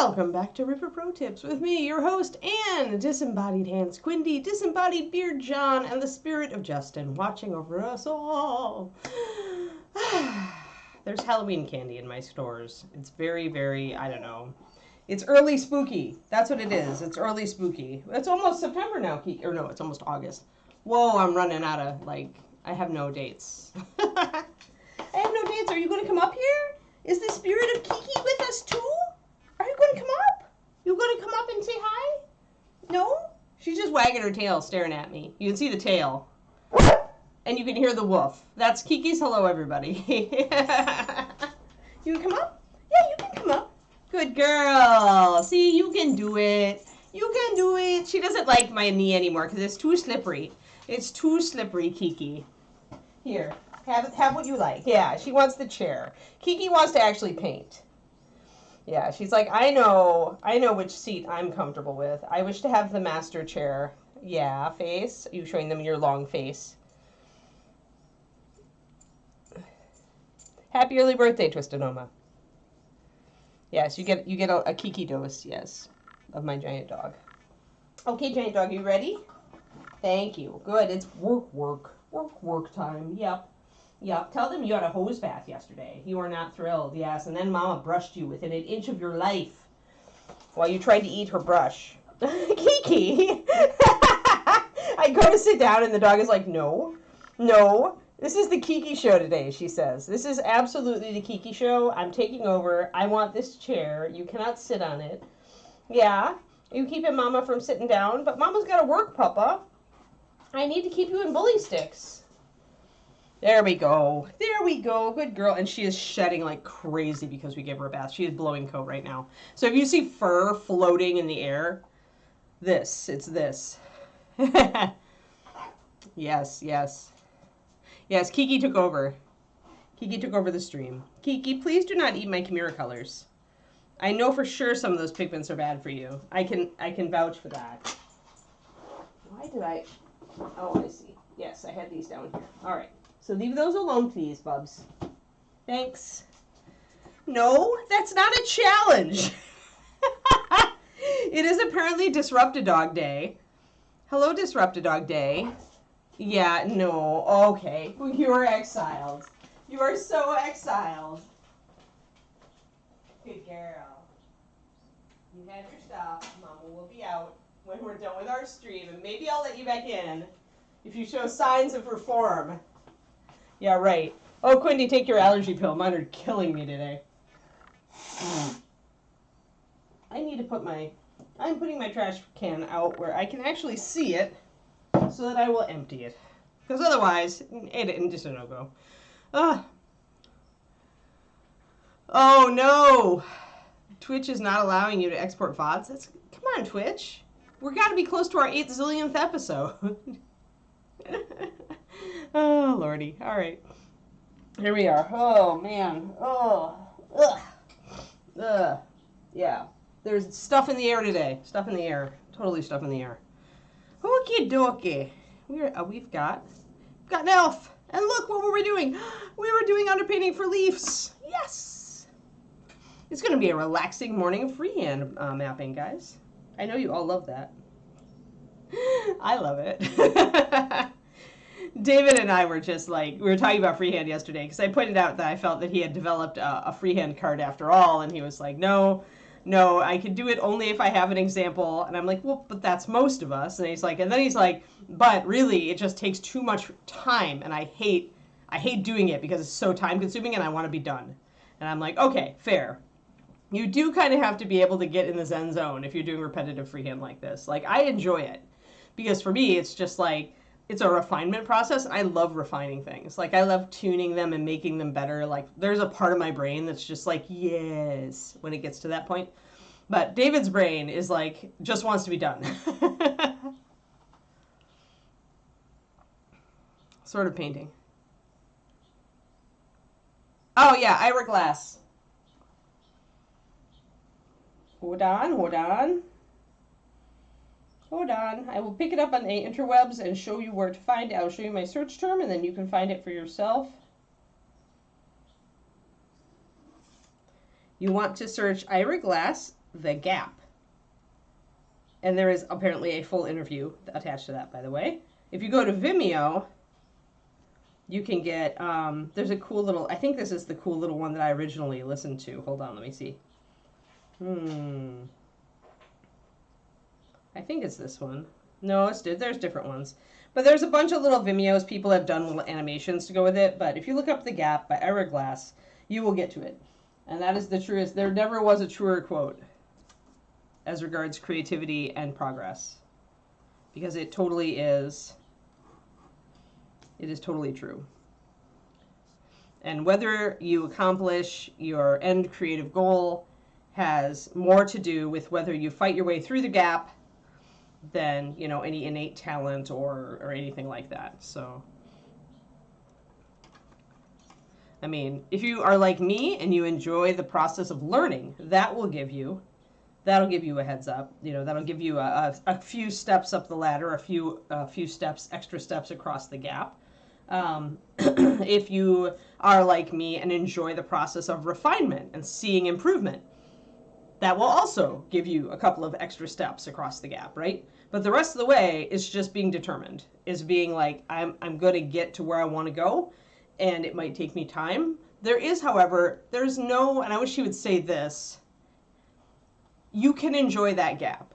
Welcome back to Ripper Pro Tips with me, your host, and Disembodied Hands Quindy, Disembodied Beard John, and the Spirit of Justin watching over us all. There's Halloween candy in my stores. It's very, very, I don't know. It's early spooky. That's what it is. It's early spooky. It's almost September now, or no, it's almost August. Whoa, I'm running out of, I have no dates. I have no dates. Are you going to come up here? Is the Spirit of Kiki with us too? Are you going to come up? You going to come up and say hi? No? She's just wagging her tail, staring at me. You can see the tail. And you can hear the woof. That's Kiki's hello, everybody. You can come up? Yeah, you can come up. Good girl. See, you can do it. You can do it. She doesn't like my knee anymore because it's too slippery. It's too slippery, Kiki. Here, have what you like. Yeah, she wants the chair. Kiki wants to actually paint. Yeah, she's like, I know which seat I'm comfortable with. I wish to have the master chair. Yeah, face. Are you showing them your long face? Happy early birthday, Twistonoma. Yes, you get a Kiki dose, yes, of my giant dog. Okay, giant dog, you ready? Thank you. Good. It's work time. Yep. Tell them you had a hose bath yesterday. You were not thrilled, yes. And then Mama brushed you within an inch of your life while you tried to eat her brush. Kiki! I go to sit down and the dog is like, no. This is the Kiki show today, she says. This is absolutely the Kiki show. I'm taking over. I want this chair. You cannot sit on it. Yeah, you keeping Mama from sitting down, but Mama's got to work, Papa. I need to keep you in bully sticks. There we go. Good girl. And she is shedding like crazy because we gave her a bath. She is blowing coat right now. So if you see fur floating in the air, it's this. Yes. Yes, Kiki took over. Kiki took over the stream. Kiki, please do not eat my Chimera colors. I know for sure some of those pigments are bad for you. I can vouch for that. Why did I... Oh, I see. Yes, I had these down here. All right. So leave those alone, please, Bubs. Thanks. No, that's not a challenge. It is apparently Disrupt-A-Dog Day. Hello, Disrupt-A-Dog Day. Yeah, no. Okay. You are exiled. You are so exiled. Good girl. You had your stuff. Mama will be out when we're done with our stream, and maybe I'll let you back in if you show signs of reform. Yeah, right. Oh, Quindy, take your allergy pill. Mine are killing me today. I need to put I'm putting my trash can out where I can actually see it so that I will empty it. Because otherwise, it's just a no-go. Oh, no. Twitch is not allowing you to export VODs. Come on, Twitch. We've got to be close to our 8 zillionth episode. Oh, Lordy. All right. Here we are. Oh, man. Oh. Ugh. Yeah. There's stuff in the air today. Stuff in the air. Totally stuff in the air. Okie dokie. We've got an elf. And look, what were we doing? We were doing underpainting for leaves. Yes. It's going to be a relaxing morning of freehand mapping, guys. I know you all love that. I love it. David and I were just we were talking about freehand yesterday because I pointed out that I felt that he had developed a freehand card after all, and he was like, no, I can do it only if I have an example. And I'm like, well, but that's most of us. And then he's like, but really, it just takes too much time, and I hate doing it because it's so time consuming, and I want to be done. And I'm like, okay, fair. You do kind of have to be able to get in the Zen zone if you're doing repetitive freehand like this. I enjoy it because for me, it's just it's a refinement process, and I love refining things. I love tuning them and making them better. There's a part of my brain that's just yes, when it gets to that point. But David's brain is just wants to be done. Sort of painting. Oh, yeah, Ira Glass. Hold on. I will pick it up on the interwebs and show you where to find it. I'll show you my search term, and then you can find it for yourself. You want to search Ira Glass the gap. And there is apparently a full interview attached to that, by the way. If you go to Vimeo, you can get, there's a cool little, I think this is the cool little one that I originally listened to. Hold on, let me see. I think it's this one. No, there's different ones. But there's a bunch of little Vimeos. People have done little animations to go with it. But if you look up The Gap by Ira Glass, you will get to it. And that is the truest. There never was a truer quote as regards creativity and progress. Because it totally is. It is totally true. And whether you accomplish your end creative goal has more to do with whether you fight your way through the gap than, you know, any innate talent or anything like that. So, I mean, if you are like me and you enjoy the process of learning, that'll give you a heads up. You know, that'll give you a few steps up the ladder, a few steps, extra steps across the gap. If you are like me and enjoy the process of refinement and seeing improvement, that will also give you a couple of extra steps across the gap, right? But the rest of the way is just being determined, is being like, I'm going to get to where I want to go, and it might take me time. There is, however, there's no, and I wish you would say this, you can enjoy that gap.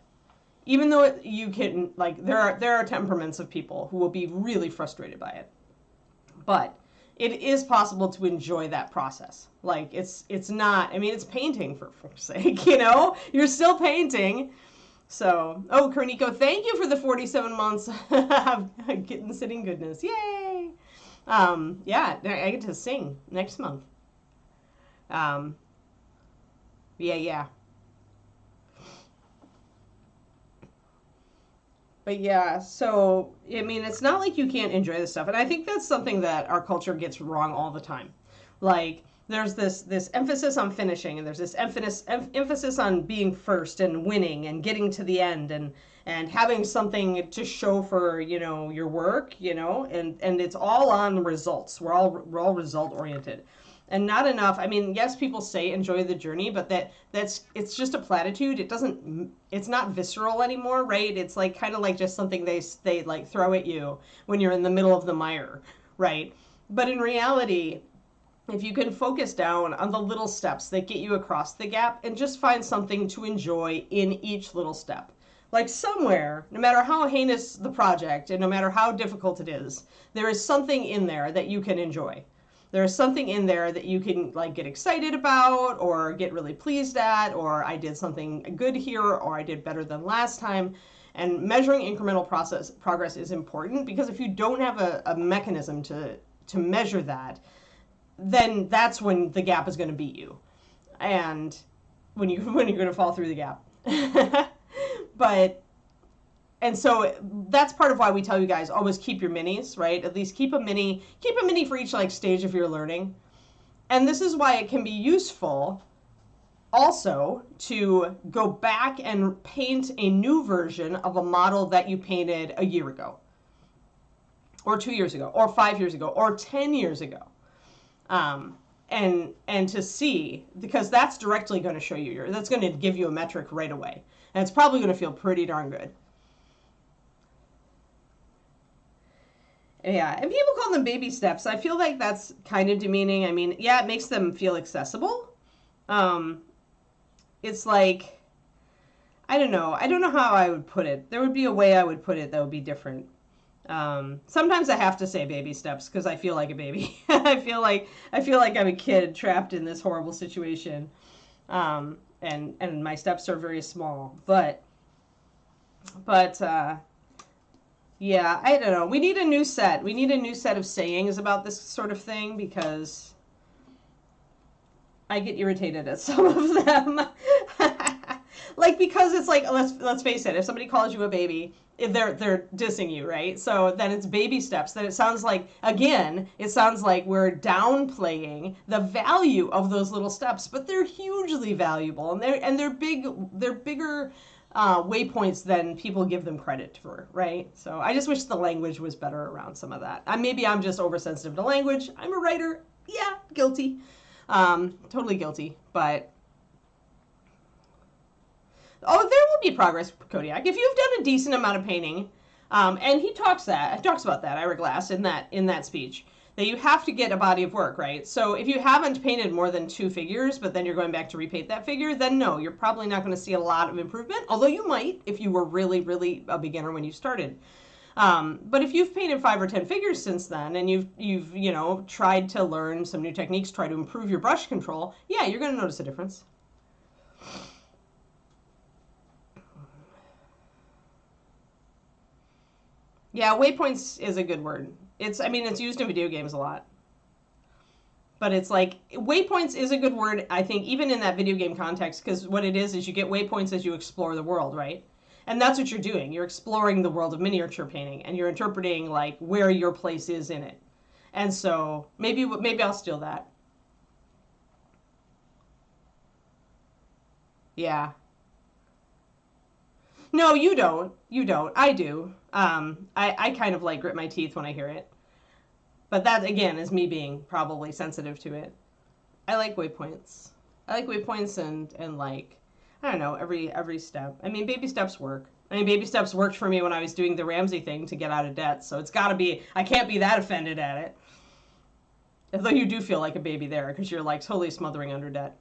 Even though you can, like, there are temperaments of people who will be really frustrated by it. But it is possible to enjoy that process. Like, it's not, I mean, it's painting for sake, you know? You're still painting. So, oh, Karniko, thank you for the 47 months of getting sitting goodness. Yay! Yeah, I get to sing next month. Yeah. But yeah, so, I mean, it's not like you can't enjoy this stuff. And I think that's something that our culture gets wrong all the time. Like, there's this emphasis on finishing, and there's this emphasis on being first and winning and getting to the end and having something to show for, you know, your work, you know, and it's all on results. We're all result oriented. And not enough. I mean, yes, people say enjoy the journey, but it's just a platitude. It's not visceral anymore, right? It's like kind of like just something they like throw at you when you're in the middle of the mire, right? But in reality, if you can focus down on the little steps that get you across the gap and just find something to enjoy in each little step. Like somewhere, no matter how heinous the project and no matter how difficult it is, there is something in there that you can enjoy. There's something in there that you can like get excited about or get really pleased at, or I did something good here, or I did better than last time. And measuring incremental progress is important, because if you don't have a mechanism to measure that, then that's when the gap is going to beat you, and when you're going to fall through the gap. And so that's part of why we tell you guys always keep your minis, right? At least keep a mini for each like stage of your learning. And this is why it can be useful also to go back and paint a new version of a model that you painted a year ago, or 2 years ago, or 5 years ago, or 10 years ago. And to see, because that's directly going to show you that's going to give you a metric right away. And it's probably going to feel pretty darn good. Yeah, and people call them baby steps. I feel like that's kind of demeaning. I mean, yeah, it makes them feel accessible. It's like, I don't know how I would put it. There would be a way I would put it that would be different. Sometimes I have to say baby steps because I feel like a baby. I feel like I'm a kid trapped in this horrible situation. And my steps are very small, but yeah, I don't know. We need a new set. We need a new set of sayings about this sort of thing, because I get irritated at some of them. Like, because it's like, let's face it, if somebody calls you a baby, they're dissing you, right? So then it's baby steps. Then it sounds like, again, we're downplaying the value of those little steps, but they're hugely valuable, and they're bigger waypoints than people give them credit for, right? So I just wish the language was better around some of that. Maybe I'm just oversensitive to language. I'm a writer. Yeah, guilty. Totally guilty. But Oh, there will be progress, Kodiak. If you've done a decent amount of painting, and he talks about that, Ira Glass, in that speech, that you have to get a body of work, right? So if you haven't painted more than 2 figures, but then you're going back to repaint that figure, then no, you're probably not going to see a lot of improvement, although you might if you were really, really a beginner when you started. But if you've painted 5 or 10 figures since then, and you've tried to learn some new techniques, try to improve your brush control, yeah, you're going to notice a difference. Yeah, waypoints is a good word. It's used in video games a lot. But it's like, waypoints is a good word, I think, even in that video game context, because what it is you get waypoints as you explore the world, right? And that's what you're doing. You're exploring the world of miniature painting, and you're interpreting, like, where your place is in it. And so, maybe I'll steal that. Yeah. No, you don't. You don't. I do. I kind of, like, grit my teeth when I hear it. But that, again, is me being probably sensitive to it. I like waypoints. I like waypoints and like, I don't know, every step. I mean, baby steps work. I mean, baby steps worked for me when I was doing the Ramsey thing to get out of debt. So it's got to be, I can't be that offended at it. Although you do feel like a baby there because you're like totally smothering under debt.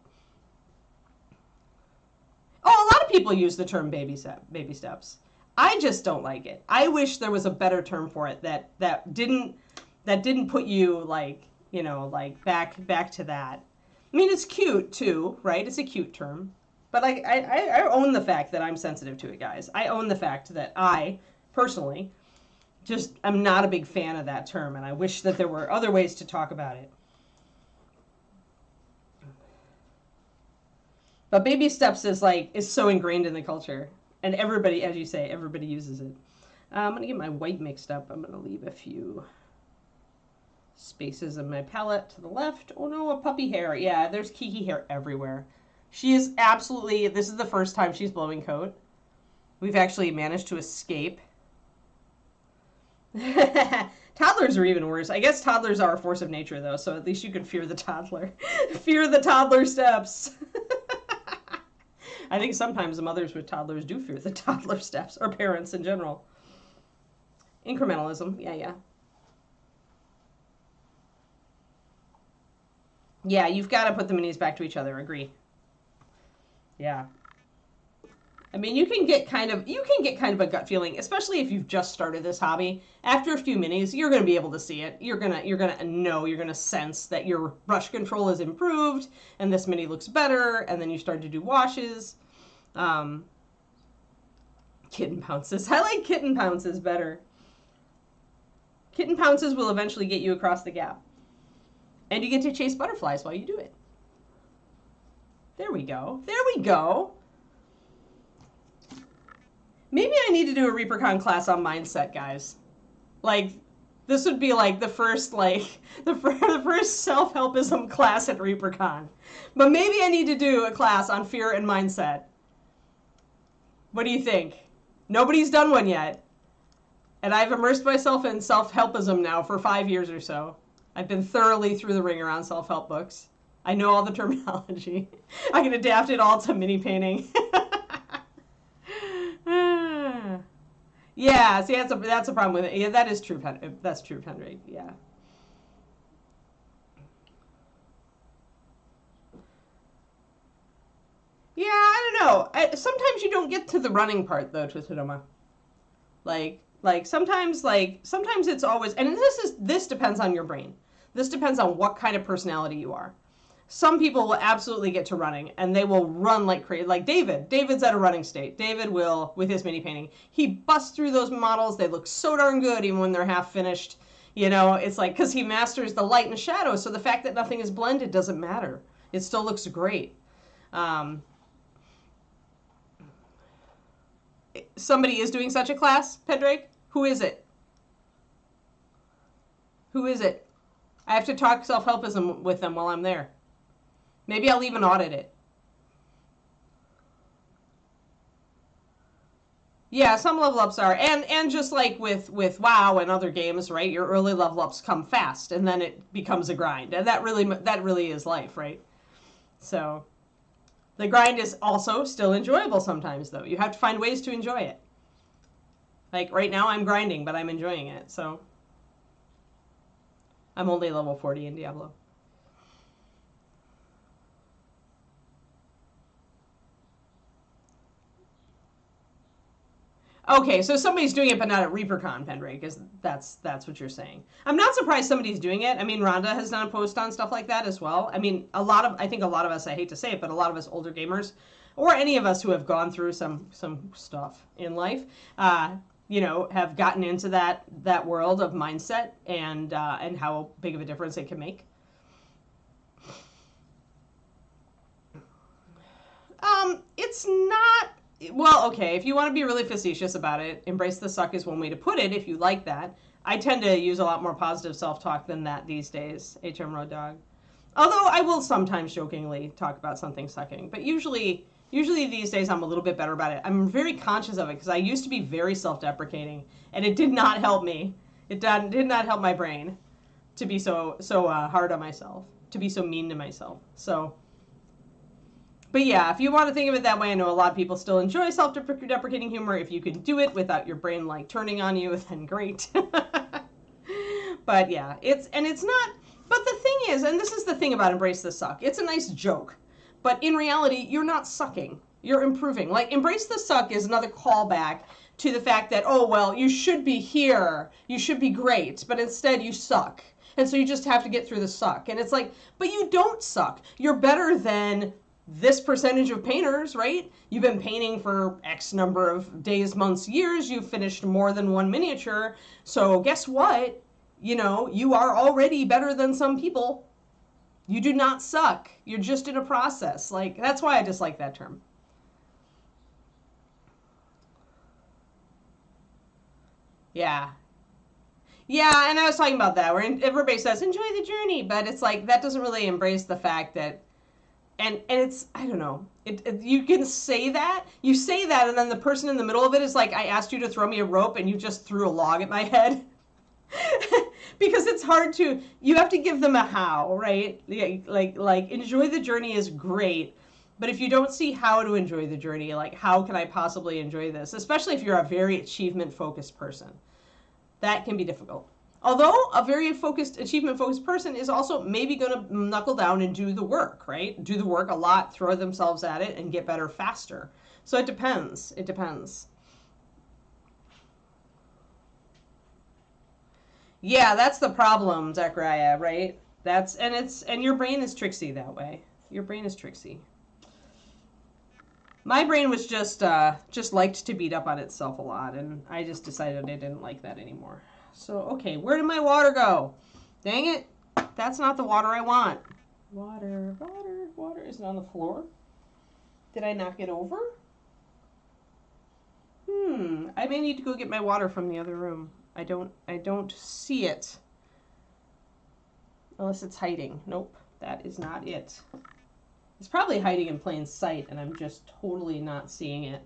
Oh, a lot of people use the term baby steps. I just don't like it. I wish there was a better term for it that didn't put you like, like back to that. I mean, it's cute too, right? It's a cute term. But like, I own the fact that I'm sensitive to it, guys. I own the fact that I, personally, just am not a big fan of that term, and I wish that there were other ways to talk about it. But baby steps is so ingrained in the culture. And everybody, as you say, everybody uses it. I'm going to get my white mixed up. I'm going to leave a few spaces in my palette to the left. Oh no, a puppy hair. Yeah, there's Kiki hair everywhere. She is absolutely, this is the first time she's blowing coat. We've actually managed to escape. Toddlers are even worse. I guess toddlers are a force of nature though, so at least you can fear the toddler. Fear the toddler steps. I think sometimes the mothers with toddlers do fear the toddler steps, or parents in general. Incrementalism, yeah. Yeah, you've got to put the minis back to each other, agree. Yeah. I mean, you can get kind of a gut feeling, especially if you've just started this hobby. After a few minis, you're going to be able to see it. You're going to sense that your brush control is improved and this mini looks better, and then you start to do washes. Kitten pounces. I like kitten pounces better. Kitten pounces will eventually get you across the gap. And you get to chase butterflies while you do it. There we go. There we go. Maybe I need to do a ReaperCon class on mindset, guys. Like, this would be like the first self-helpism class at ReaperCon. But maybe I need to do a class on fear and mindset. What do you think? Nobody's done one yet. And I've immersed myself in self-helpism now for 5 years or so. I've been thoroughly through the ringer on self-help books. I know all the terminology. I can adapt it all to mini painting. Yeah, see, that's a problem with it. Yeah, that is true. That's true, Pendrake. Yeah. Yeah, I don't know. Sometimes you don't get to the running part though, Twistedoma. Sometimes it's always, and this depends on your brain. This depends on what kind of personality you are. Some people will absolutely get to running, and they will run like crazy. Like David. David's at a running state. David will, with his mini painting, he busts through those models. They look so darn good even when they're half finished. It's like, because he masters the light and shadow, so the fact that nothing is blended doesn't matter. It still looks great. Somebody is doing such a class, Pendrake? Who is it? Who is it? I have to talk self-helpism with them while I'm there. Maybe I'll even audit it. Yeah, some level ups are, and just like with WoW and other games, right? Your early level ups come fast, and then it becomes a grind, and that really is life, right? So, The grind is also still enjoyable sometimes, though. You have to find ways to enjoy it. Like right now I'm grinding, but I'm enjoying it, so. I'm only level 40 in Diablo. Okay, so somebody's doing it, but not at ReaperCon, Pendrake, because that's what you're saying. I'm not surprised somebody's doing it. I mean, Rhonda has done a post on stuff like that as well. I mean, I think a lot of us, I hate to say it, but a lot of us older gamers, or any of us who have gone through some stuff in life, you know, have gotten into that world of mindset and how big of a difference it can make. It's not. Well, okay, if you want to be really facetious about it, embrace the suck is one way to put it if you like that. I tend to use a lot more positive self-talk than that these days, HM Road Dog. Although I will sometimes jokingly talk about something sucking, but usually these days I'm a little bit better about it. I'm very conscious of it because I used to be very self-deprecating, and it did not help me. It did not help my brain to be so hard on myself, to be so mean to myself. So. But yeah, if you want to think of it that way, I know a lot of people still enjoy self-deprecating humor. If you can do it without your brain like turning on you, then great. But yeah, it's not. But the thing is, and this is the thing about Embrace the Suck, it's a nice joke. But in reality, you're not sucking. You're improving. Like, Embrace the Suck is another callback to the fact that, oh, well, you should be here. You should be great. But instead, you suck. And so you just have to get through the suck. And it's like, but you don't suck. You're better than this percentage of painters, right? You've been painting for X number of days, months, years. You've finished more than one miniature. So guess what? You know, you are already better than some people. You do not suck. You're just in a process. Like, that's why I dislike that term. Yeah. Yeah, and I was talking about that, where everybody says, enjoy the journey, but it's like, that doesn't really embrace the fact that, and it's, I don't know, you can say that, and then the person in the middle of it is like, I asked you to throw me a rope, and you just threw a log at my head. Because it's hard to, you have to give them a how, right? Like enjoy the journey is great, but if you don't see how to enjoy the journey, like, how can I possibly enjoy this? Especially if you're a very achievement-focused person. That can be difficult. Although a very focused, achievement-focused person is also maybe going to knuckle down and do the work, right? Do the work a lot, throw themselves at it, and get better faster. So it depends. It depends. Yeah, that's the problem, Zachariah, right? And your brain is tricksy that way. Your brain is tricksy. My brain was just liked to beat up on itself a lot, and I just decided I didn't like that anymore. So, okay, where did my water go? Dang it. That's not the water I want. Water isn't on the floor. Did I knock it over? I may need to go get my water from the other room. I don't see it. Unless it's hiding. Nope, that is not it. It's probably hiding in plain sight, and I'm just totally not seeing it.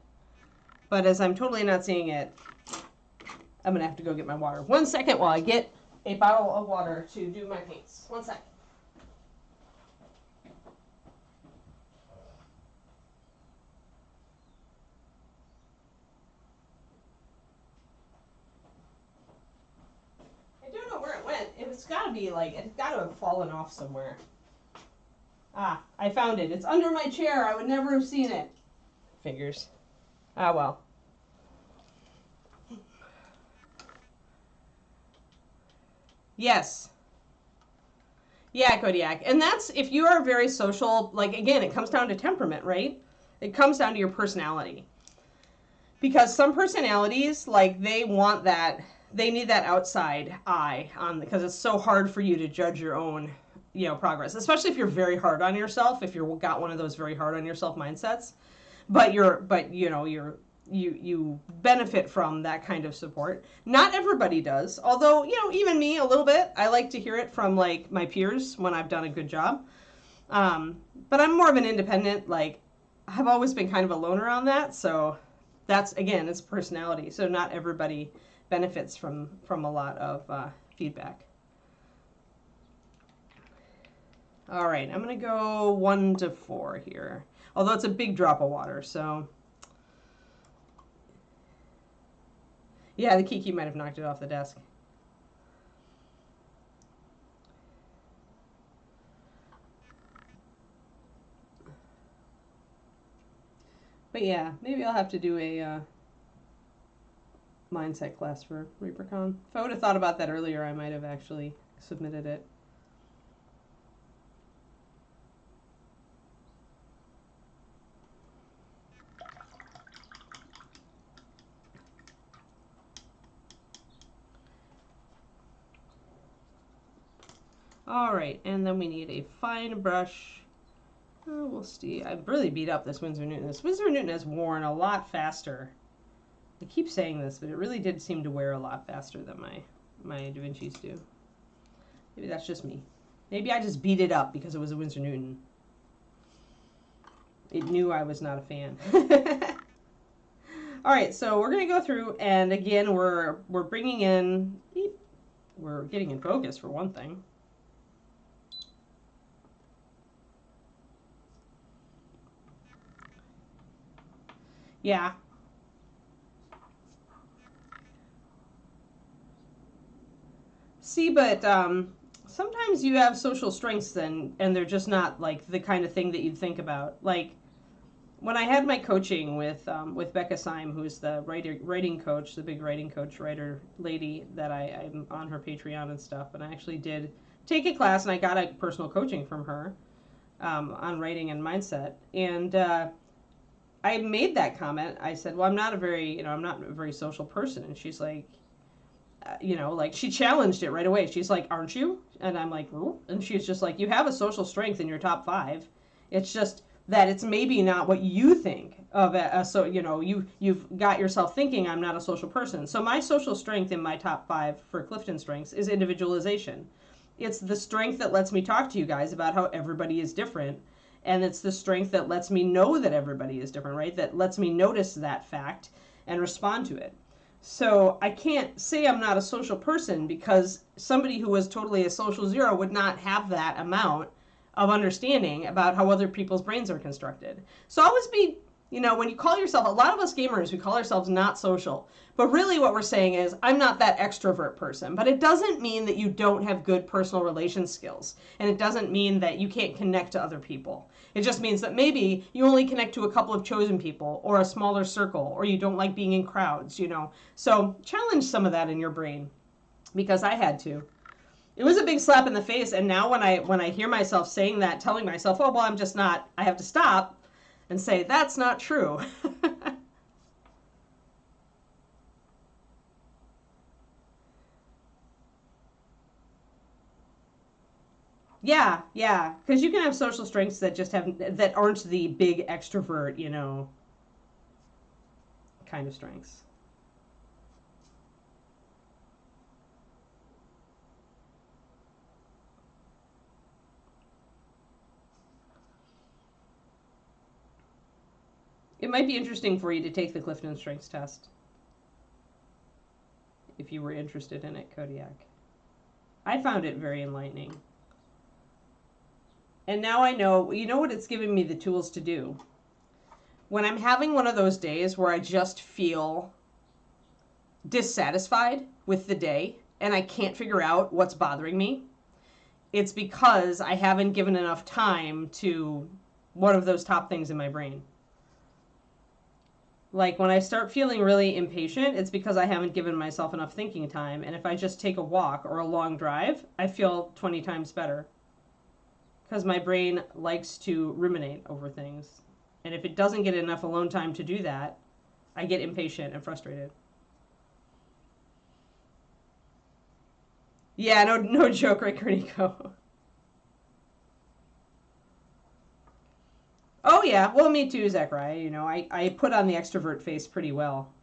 But as I'm totally not seeing it, I'm going to have to go get my water. 1 second while I get a bottle of water to do my paints. 1 second. I don't know where it went. It's got to be it's got to have fallen off somewhere. Ah, I found it. It's under my chair. I would never have seen it. Figures. Ah, well. Yes. Yeah, Kodiak. And that's, if you are very social, like, again, it comes down to temperament, right? It comes down to your personality. Because some personalities, like, they want that, they need that outside eye on, because it's so hard for you to judge your own, progress, especially if you're very hard on yourself, if you've got one of those very hard on yourself mindsets, but you benefit from that kind of support. Not everybody does, although, even me a little bit, I like to hear it from like my peers when I've done a good job. But I'm more of an independent, like, I've always been kind of a loner on that, so that's, again, it's personality, so not everybody benefits from a lot of feedback. All right, I'm going to go 1 to 4 here. Although it's a big drop of water, so. Yeah, the Kiki might have knocked it off the desk. But yeah, maybe I'll have to do a mindset class for ReaperCon. If I would have thought about that earlier, I might have actually submitted it. Alright, and then we need a fine brush. Oh, we'll see. I've really beat up this Winsor Newton. This Winsor Newton has worn a lot faster. I keep saying this, but it really did seem to wear a lot faster than my Da Vinci's do. Maybe that's just me. Maybe I just beat it up because it was a Winsor Newton. It knew I was not a fan. Alright, so we're going to go through, and again, we're bringing in... We're getting in focus, for one thing. Yeah. See, but sometimes you have social strengths then, and they're just not like the kind of thing that you'd think about. Like when I had my coaching with Becca Syme, who's the writing coach, the big writing coach, writer lady that I'm on her Patreon and stuff, and I actually did take a class, and I got a personal coaching from her on writing and mindset, and I made that comment. I said, well, I'm not a very social person. And she's like, like she challenged it right away. She's like, aren't you? And I'm like, ooh. And she's just like, you have a social strength in your top 5. It's just that it's maybe not what you think of so, you've got yourself thinking I'm not a social person. So my social strength in my top 5 for Clifton strengths is individualization. It's the strength that lets me talk to you guys about how everybody is different. And it's the strength that lets me know that everybody is different, right? That lets me notice that fact and respond to it. So I can't say I'm not a social person because somebody who was totally a social zero would not have that amount of understanding about how other people's brains are constructed. So always be, when you call yourself, a lot of us gamers, we call ourselves not social. But really what we're saying is, I'm not that extrovert person. But it doesn't mean that you don't have good personal relation skills. And it doesn't mean that you can't connect to other people. It just means that maybe you only connect to a couple of chosen people or a smaller circle, or you don't like being in crowds, So challenge some of that in your brain, because I had to. It was a big slap in the face, and now when I hear myself saying that, telling myself, oh, well, I'm just not, I have to stop and say, that's not true. Yeah, because you can have social strengths that just that aren't the big extrovert, kind of strengths. It might be interesting for you to take the Clifton Strengths test if you were interested in it, Kodiak. I found it very enlightening. And now I know, what it's given me the tools to do? When I'm having one of those days where I just feel dissatisfied with the day and I can't figure out what's bothering me, it's because I haven't given enough time to one of those top things in my brain. Like when I start feeling really impatient, it's because I haven't given myself enough thinking time. And if I just take a walk or a long drive, I feel 20 times better. Because my brain likes to ruminate over things. And if it doesn't get enough alone time to do that, I get impatient and frustrated. Yeah, no joke, right, Cornico? Oh, yeah. Well, me too, Zachariah. I put on the extrovert face pretty well.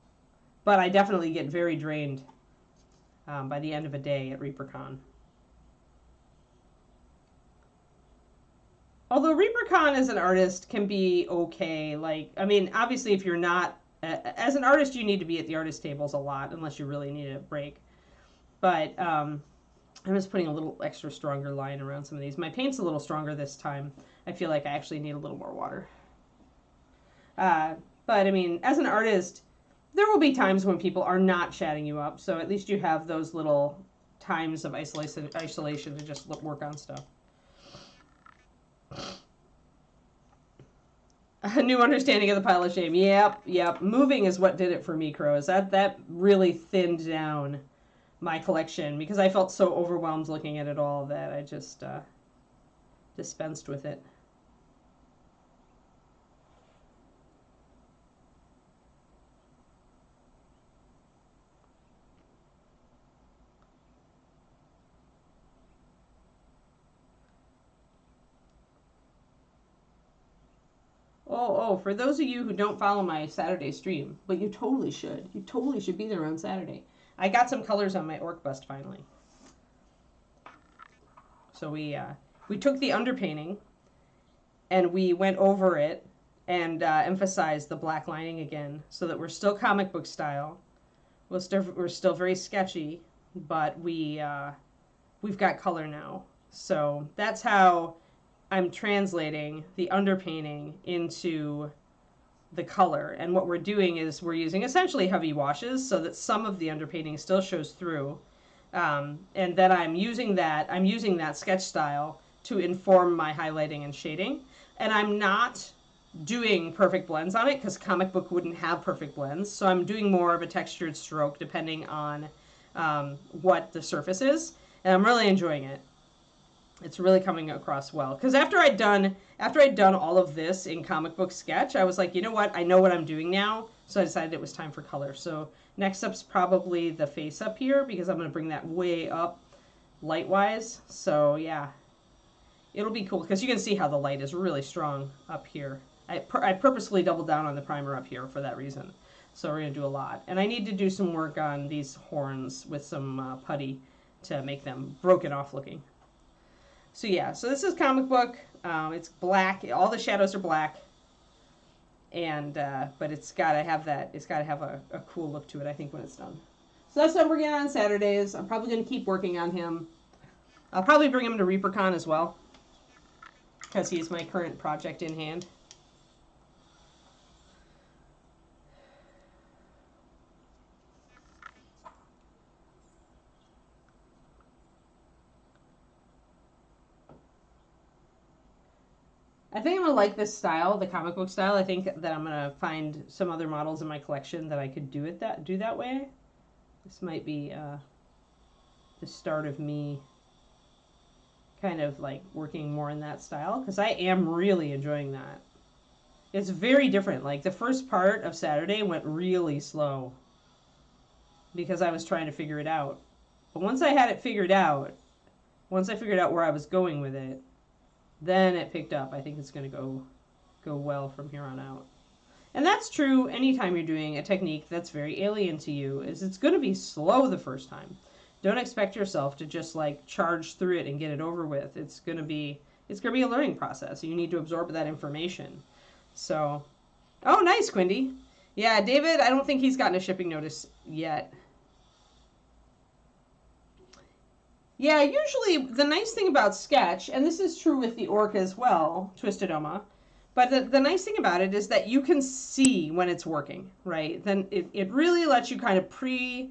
But I definitely get very drained by the end of a day at ReaperCon. Although ReaperCon as an artist can be okay. Obviously if you're not, as an artist you need to be at the artist tables a lot unless you really need a break. But I'm just putting a little extra stronger line around some of these. My paint's a little stronger this time. I feel like I actually need a little more water. But I mean, as an artist, there will be times when people are not chatting you up. So at least you have those little times of isolation to just work on stuff. A new understanding of the pile of shame. Yep. Moving is what did it for me, Crows. That really thinned down my collection because I felt so overwhelmed looking at it all that I just dispensed with it. Oh, for those of you who don't follow my Saturday stream, but you totally should. You totally should be there on Saturday. I got some colors on my orc bust finally. So we took the underpainting and we went over it and emphasized the black lining again so that we're still comic book style. We're still very sketchy, but we've got color now. So that's how I'm translating the underpainting into the color. And what we're doing is we're using essentially heavy washes so that some of the underpainting still shows through. And then I'm using that sketch style to inform my highlighting and shading. And I'm not doing perfect blends on it because comic book wouldn't have perfect blends. So I'm doing more of a textured stroke depending on what the surface is. And I'm really enjoying it. It's really coming across well. Because after I'd done all of this in comic book sketch, I was like, you know what? I know what I'm doing now. So I decided it was time for color. So next up's probably the face up here because I'm going to bring that way up light-wise. So yeah, it'll be cool because you can see how the light is really strong up here. I purposefully doubled down on the primer up here for that reason. So we're going to do a lot. And I need to do some work on these horns with some putty to make them broken off looking. So yeah, so this is comic book. It's black. All the shadows are black, and but it's gotta have that. It's gotta have a cool look to it. I think when it's done. So that's what we're getting on Saturdays. I'm probably gonna keep working on him. I'll probably bring him to ReaperCon as well, because he's my current project in hand. I think I'm gonna like this style, the comic book style. I think that I'm gonna find some other models in my collection that I could do that way. This might be the start of me kind of like working more in that style because I am really enjoying that. It's very different. Like the first part of Saturday went really slow because I was trying to figure it out. But once I had it figured out, once I figured out where I was going with it, then it picked up. I think it's going to go well from here on out. And that's true anytime you're doing a technique that's very alien to you, is it's going to be slow the first time. Don't expect yourself to just like charge through it and get it over with. It's going to be a learning process. You need to absorb that information. So, oh, nice, Quindy. Yeah, David, I don't think he's gotten a shipping notice yet. Yeah, usually the nice thing about Sketch, and this is true with the Orc as well, Twisted Oma, but the nice thing about it is that you can see when it's working, right? Then it really lets you kind of pre-figure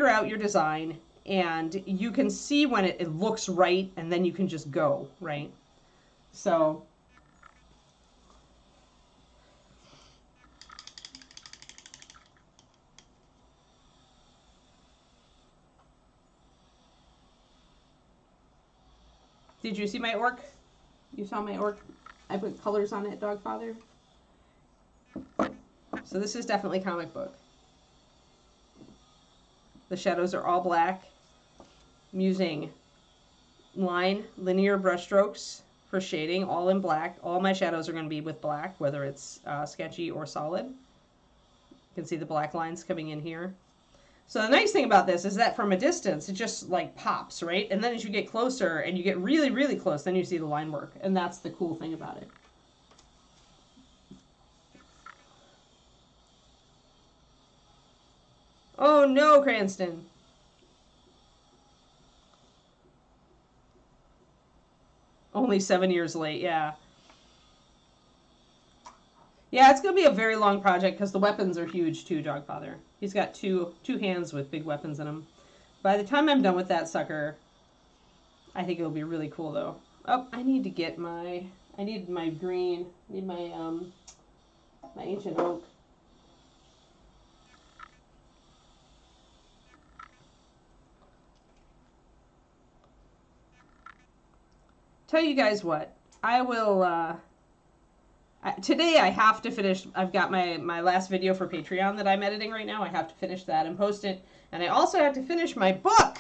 out your design, and you can see when it looks right, and then you can just go, right? So... Did you see my orc? You saw my orc? I put colors on it, Dogfather. So this is definitely comic book. The shadows are all black. I'm using linear brushstrokes for shading, all in black. All my shadows are going to be with black, whether it's sketchy or solid. You can see the black lines coming in here. So the nice thing about this is that from a distance, it just like pops, right? And then as you get closer and you get really, really close, then you see the line work. And that's the cool thing about it. Oh no, Cranston. Only 7 years late, yeah. Yeah, it's going to be a very long project because the weapons are huge too, Dogfather. He's got two hands with big weapons in them. By the time I'm done with that sucker, I think it'll be really cool though. Oh, I need to get my, I need my green, I need my ancient oak. Tell you guys what, I will, today I have to finish, I've got my last video for Patreon that I'm editing right now. I have to finish that and post it. And I also have to finish my book.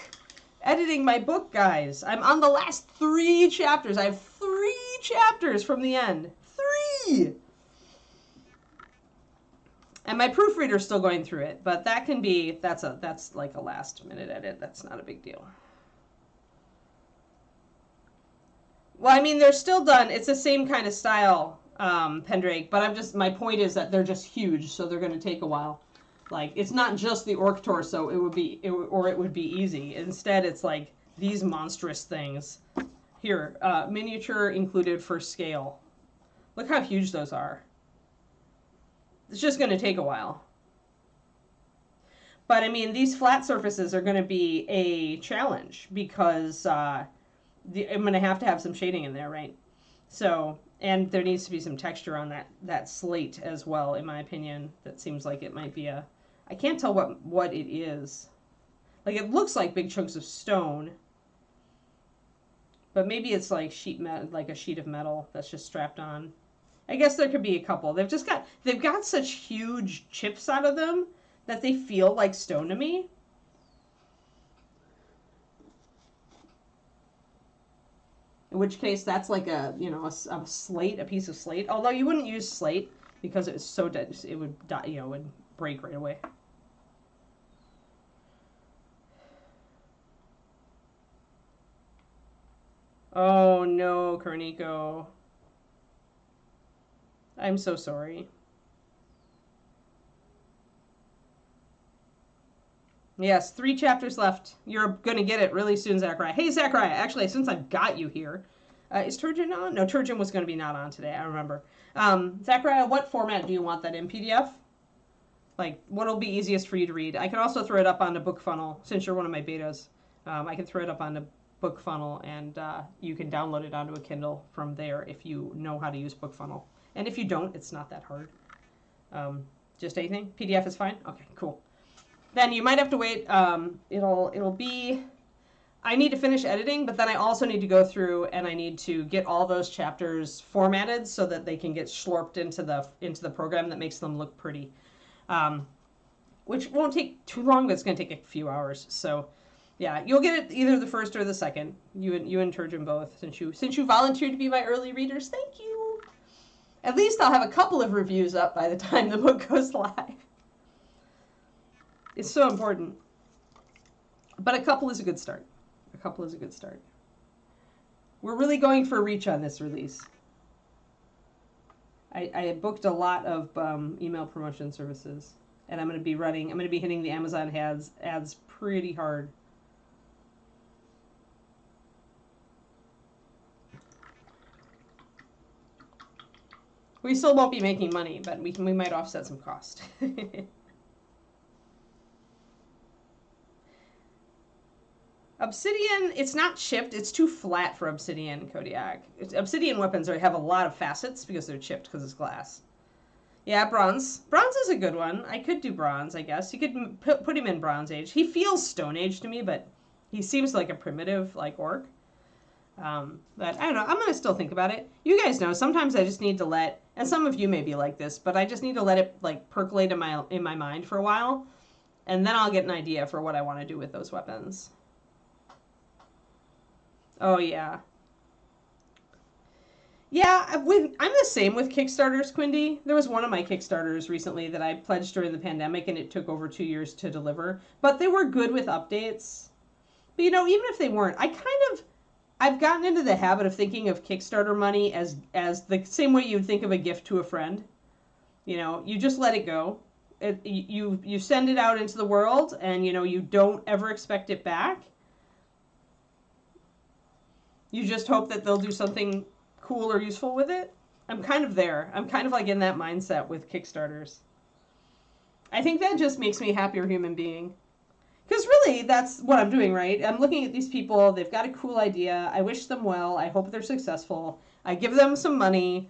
Editing my book, guys. I'm on the last 3 chapters. I have 3 chapters from the end. 3! And my proofreader's still going through it, but that can be, that's like a last minute edit. That's not a big deal. Well, I mean, they're still done. It's the same kind of style, Pendrake, but my point is that they're just huge, so they're going to take a while. Like, it's not just the orc torso, it would be easy. Instead, it's like these monstrous things. Here, miniature included for scale. Look how huge those are. It's just going to take a while. But, I mean, these flat surfaces are going to be a challenge because I'm going to have some shading in there, right? So, and there needs to be some texture on that slate as well, in my opinion. That seems like it might be a... I can't tell what it is. Like, it looks like big chunks of stone. But maybe it's like a sheet of metal that's just strapped on. I guess there could be a couple. They've got such huge chips out of them that they feel like stone to me. In which case, that's like a slate, a piece of slate. Although you wouldn't use slate because it's so dead, it would die, it would break right away. Oh no, Karniko. I'm so sorry. Yes, 3 chapters left. You're gonna get it really soon, Zachariah. Hey, Zachariah, actually, since I've got you here, is Turgeon on? No, Turgeon was gonna be not on today, I remember. Zachariah, what format do you want that in? PDF? Like, what'll be easiest for you to read? I can also throw it up on the BookFunnel, since you're one of my betas. I can throw it up on the BookFunnel, and you can download it onto a Kindle from there if you know how to use BookFunnel. And if you don't, it's not that hard. Just anything? PDF is fine? Okay, cool. Then you might have to wait. It'll be... I need to finish editing, but then I also need to go through and I need to get all those chapters formatted so that they can get slurped into the program that makes them look pretty. Which won't take too long, but it's going to take a few hours. So, yeah, you'll get it either the first or the second. You and Turgeon both, since you volunteered to be my early readers. Thank you. At least I'll have a couple of reviews up by the time the book goes live. It's so important. But a couple is a good start. A couple is a good start. We're really going for reach on this release. I booked a lot of email promotion services, and I'm going to be hitting the Amazon ads pretty hard. We still won't be making money, but we might offset some cost. Obsidian, it's not chipped. It's too flat for obsidian, Kodiak. Obsidian weapons have a lot of facets because they're chipped because it's glass. Yeah, bronze. Bronze is a good one. I could do bronze, I guess. You could put him in Bronze Age. He feels Stone Age to me, but he seems like a primitive, like, orc. But I don't know. I'm going to still think about it. You guys know, sometimes I just need to let, and some of you may be like this, but I just need to let it, like, percolate in my mind for a while, and then I'll get an idea for what I want to do with those weapons. Oh, yeah. Yeah, I'm the same with Kickstarters, Quindy. There was one of my Kickstarters recently that I pledged during the pandemic, and it took over 2 years to deliver. But they were good with updates. But, you know, even if they weren't, I've gotten into the habit of thinking of Kickstarter money as the same way you'd think of a gift to a friend. You know, you just let it go. You send it out into the world, and, you know, you don't ever expect it back. You just hope that they'll do something cool or useful with it. I'm kind of there. I'm kind of like in that mindset with Kickstarters. I think that just makes me a happier human being. Because really, that's what I'm doing, right? I'm looking at these people. They've got a cool idea. I wish them well. I hope they're successful. I give them some money.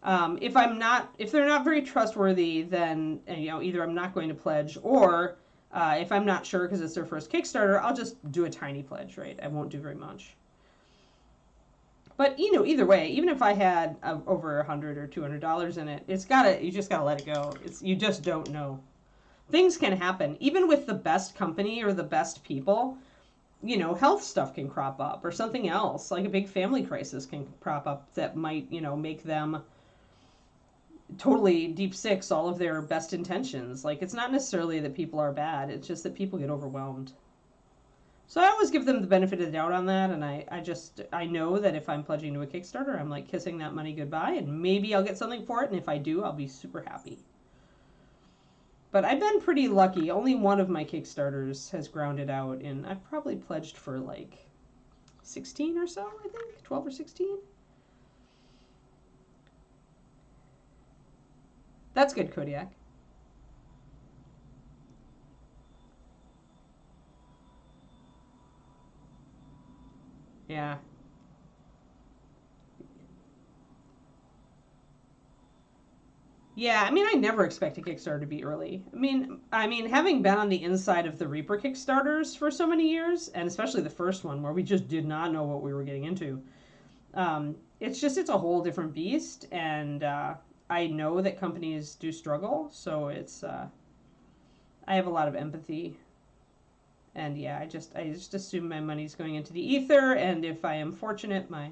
If they're not very trustworthy, then either I'm not going to pledge, or if I'm not sure because it's their first Kickstarter, I'll just do a tiny pledge, right? I won't do very much. But either way, even if I had over $100 or $200 in it, you just gotta let it go. You just don't know. Things can happen, even with the best company or the best people. Health stuff can crop up, or something else, like a big family crisis can crop up that might, make them totally deep six all of their best intentions. Like, it's not necessarily that people are bad, it's just that people get overwhelmed. So I always give them the benefit of the doubt on that, and I know that if I'm pledging to a Kickstarter, I'm like kissing that money goodbye, and maybe I'll get something for it, and if I do, I'll be super happy. But I've been pretty lucky. Only one of my Kickstarters has grounded out, and I've probably pledged for like 16 or so, I think. 12 or 16. That's good, Kodiak. Yeah. Yeah, I mean, I never expect a Kickstarter to be early. I mean, having been on the inside of the Reaper Kickstarters for so many years, and especially the first one where we just did not know what we were getting into, it's a whole different beast, and I know that companies do struggle, so I have a lot of empathy, and yeah, I just assume my money's going into the ether, and if I am fortunate, my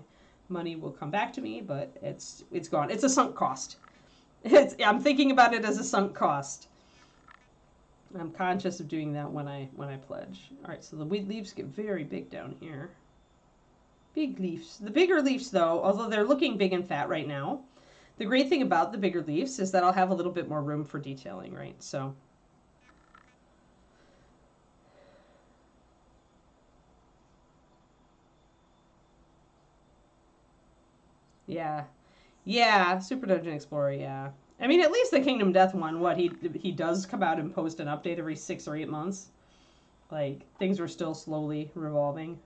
money will come back to me, but it's gone. It's a sunk cost. I'm thinking about it as a sunk cost. I'm conscious of doing that when I pledge. All right, so the leaves get very big down here. Big leaves. The bigger leaves, though, although they're looking big and fat right now, the great thing about the bigger leaves is that I'll have a little bit more room for detailing, right? So, yeah. Yeah, Super Dungeon Explorer, yeah. I mean, at least the Kingdom Death one, he does come out and post an update every 6 or 8 months. Like, things are still slowly revolving.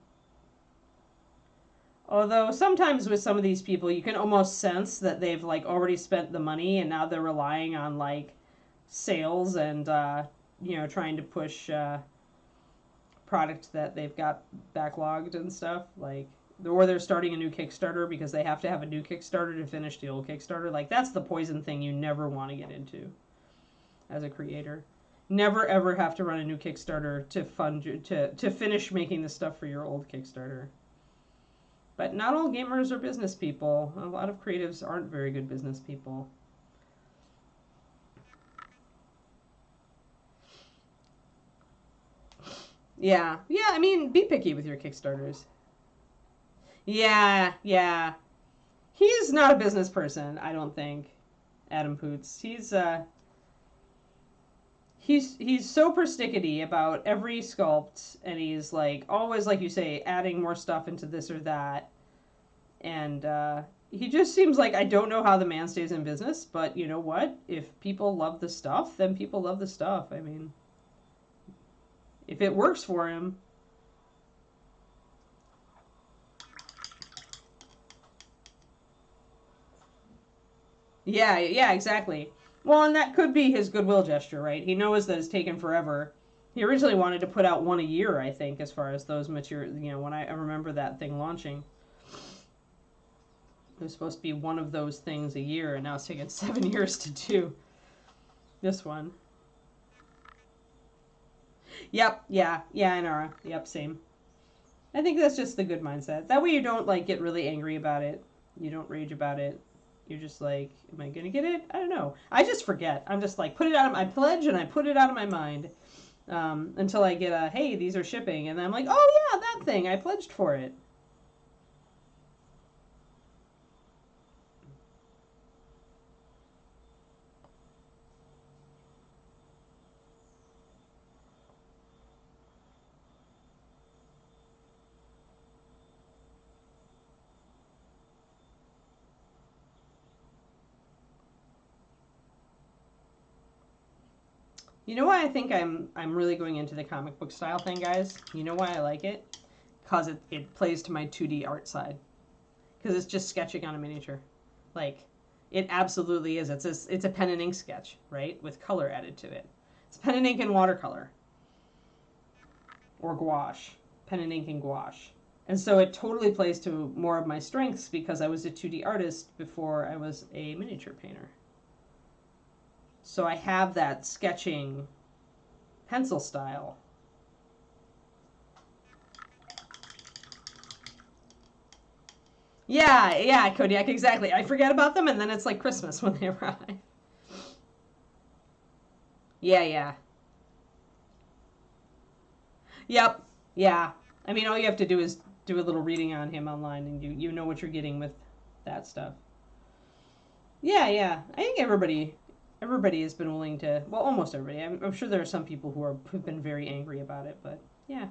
Although sometimes with some of these people, you can almost sense that they've like already spent the money and now they're relying on like sales and trying to push product that they've got backlogged and stuff. Like, or they're starting a new Kickstarter because they have to have a new Kickstarter to finish the old Kickstarter. Like, that's the poison thing you never want to get into as a creator. Never ever have to run a new Kickstarter to fund to finish making the stuff for your old Kickstarter. But not all gamers are business people. A lot of creatives aren't very good business people. Yeah. Yeah, I mean, be picky with your Kickstarters. Yeah, yeah. He's not a business person, I don't think. Adam Poots. He's so persnickety about every sculpt, and he's like always, like you say, adding more stuff into this or that. And he just seems like, I don't know how the man stays in business, but you know what? If people love the stuff, then people love the stuff. I mean, if it works for him. Yeah, yeah, exactly. Well, and that could be his goodwill gesture, right? He knows that it's taken forever. He originally wanted to put out one a year, I think, as far as those material. When I remember that thing launching, it was supposed to be one of those things a year, and now it's taken 7 years to do this one. Yep, yeah, yeah, Inara. Yep, same. I think that's just the good mindset. That way you don't like get really angry about it. You don't rage about it. You're just like, am I gonna get it? I don't know. I just forget. I'm just like, put it out of my pledge, and I put it out of my mind until I get a, hey, these are shipping, and then I'm like, oh yeah, that thing, I pledged for it. You know why I think I'm really going into the comic book style thing, guys? You know why I like it? Because it plays to my 2D art side. Because it's just sketching on a miniature. Like, it absolutely is. It's a pen and ink sketch, right? With color added to it. It's pen and ink and watercolor. Or gouache. Pen and ink and gouache. And so it totally plays to more of my strengths because I was a 2D artist before I was a miniature painter. So I have that sketching pencil style. Yeah, Kodiak, exactly. I forget about them and then it's like Christmas when they arrive. Yeah. Yep. Yeah. I mean, all you have to do is do a little reading on him online and you know what you're getting with that stuff. Yeah. I think everybody has been willing to, well, almost everybody. I'm sure there are some people who've been very angry about it, but yeah.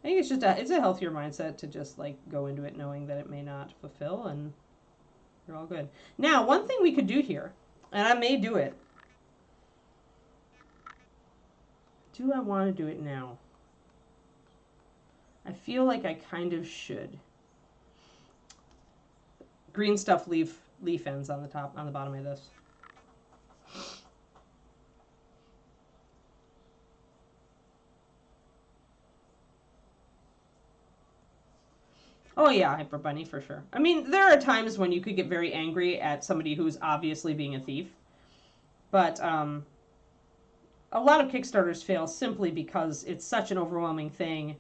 I think it's just it's a healthier mindset to just like go into it knowing that it may not fulfill and you're all good. Now, one thing we could do here, and I may do it. Do I want to do it now? I feel like I kind of should. Green stuff leaf ends on the bottom of this. Oh yeah, Hyper Bunny for sure. I mean, there are times when you could get very angry at somebody who's obviously being a thief, but a lot of Kickstarters fail simply because it's such an overwhelming thing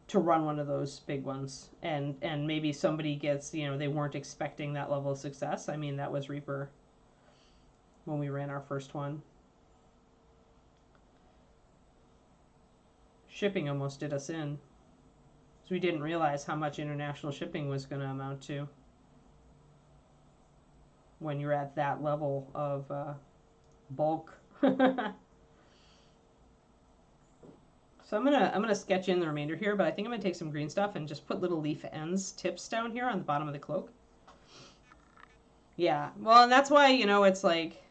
to run one of those big ones, and maybe somebody gets, they weren't expecting that level of success. I mean, that was Reaper when we ran our first one. Shipping almost did us in. So we didn't realize how much international shipping was going to amount to when you're at that level of bulk. So I'm gonna sketch in the remainder here, but I think I'm gonna take some green stuff and just put little leaf ends, tips down here on the bottom of the cloak. Yeah, well, and that's why, it's like,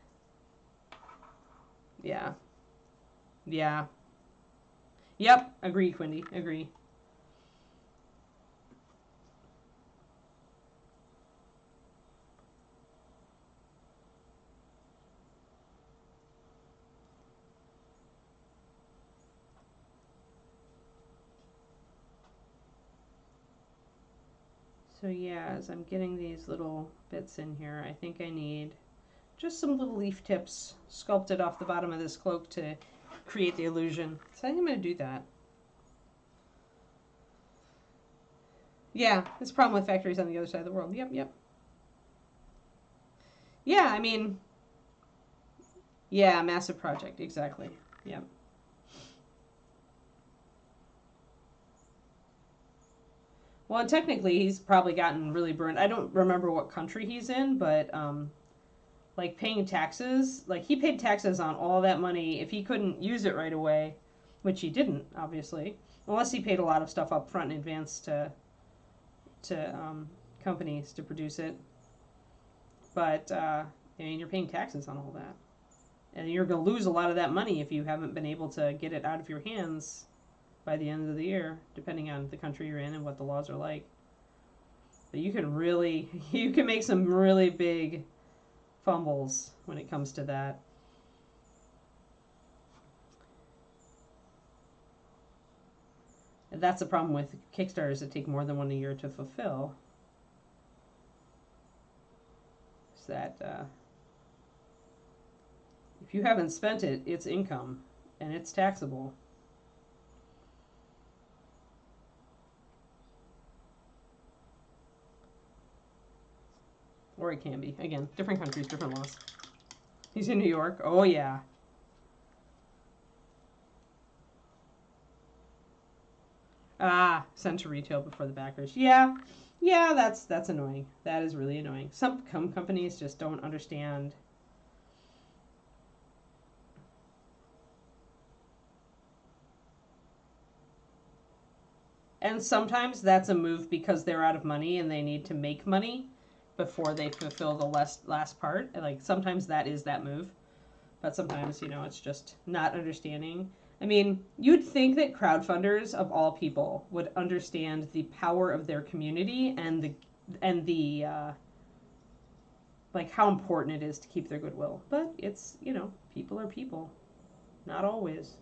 yeah. Yep, agree, Quindy, agree. So yeah, as I'm getting these little bits in here, I think I need just some little leaf tips sculpted off the bottom of this cloak to create the illusion. So I think I'm going to do that. Yeah, this problem with factories on the other side of the world. Yep. Yeah, I mean, yeah, massive project, exactly. Yep. Well, technically, he's probably gotten really burned. I don't remember what country he's in, but like paying taxes, like he paid taxes on all that money. If he couldn't use it right away, which he didn't, obviously, unless he paid a lot of stuff up front in advance to companies to produce it. But I mean, you're paying taxes on all that, and you're going to lose a lot of that money if you haven't been able to get it out of your hands by the end of the year, depending on the country you're in and what the laws are like. But you can make some really big fumbles when it comes to that. And that's the problem with Kickstarters that take more than 1 year to fulfill. Is that if you haven't spent it, it's income and it's taxable. Or it can be. Again, different countries, different laws. He's in New York. Oh, yeah. Ah, sent to retail before the backers. Yeah, that's annoying. That is really annoying. Some companies just don't understand. And sometimes that's a move because they're out of money and they need to make money before they fulfill the last part. Like sometimes that is that move. But sometimes, you know, it's just not understanding. I mean, you'd think that crowdfunders of all people would understand the power of their community and the like how important it is to keep their goodwill. But it's, you know, people are people. Not always.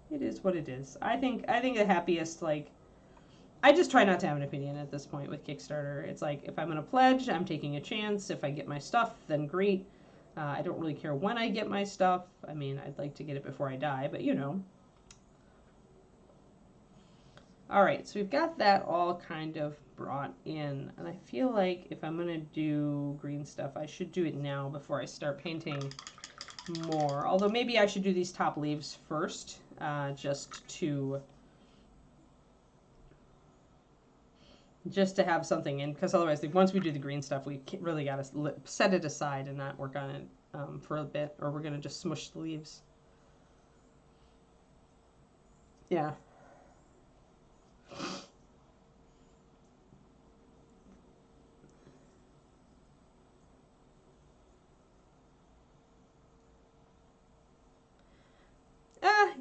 It is what it is. I think the happiest, like, I just try not to have an opinion at this point with Kickstarter. It's like, if I'm going to pledge, I'm taking a chance. If I get my stuff, then great. I don't really care when I get my stuff. I mean, I'd like to get it before I die, but you know. All right, so we've got that all kind of brought in. And I feel like if I'm going to do green stuff, I should do it now before I start painting more. Although maybe I should do these top leaves first, just to have something in, because otherwise, once we do the green stuff, we really got to set it aside and not work on it for a bit, or we're going to just smush the leaves. Yeah.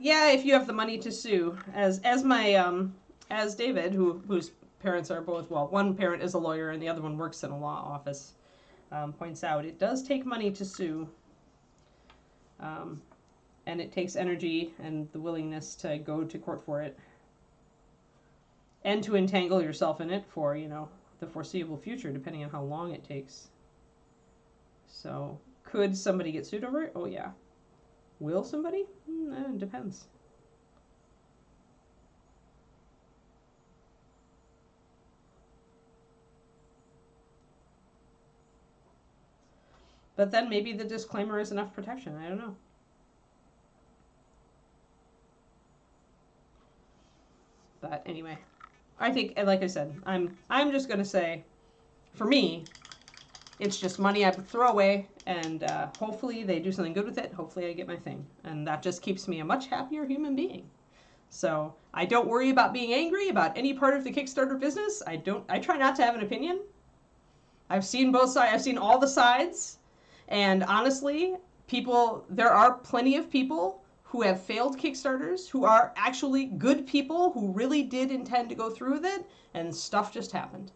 Yeah, if you have the money to sue, as David, whose parents are both, well, one parent is a lawyer and the other one works in a law office, points out, it does take money to sue, and it takes energy and the willingness to go to court for it, and to entangle yourself in it for, you know, the foreseeable future, depending on how long it takes. So, could somebody get sued over it? Oh yeah. Will somebody? It depends. But then maybe the disclaimer is enough protection. I don't know. But anyway, I think, like I said, I'm just going to say, for me, it's just money I throw away, and hopefully they do something good with it. Hopefully I get my thing. And that just keeps me a much happier human being. So I don't worry about being angry about any part of the Kickstarter business. I try not to have an opinion. I've seen both sides. I've seen all the sides. And honestly, there are plenty of people who have failed Kickstarters, who are actually good people who really did intend to go through with it, and stuff just happened.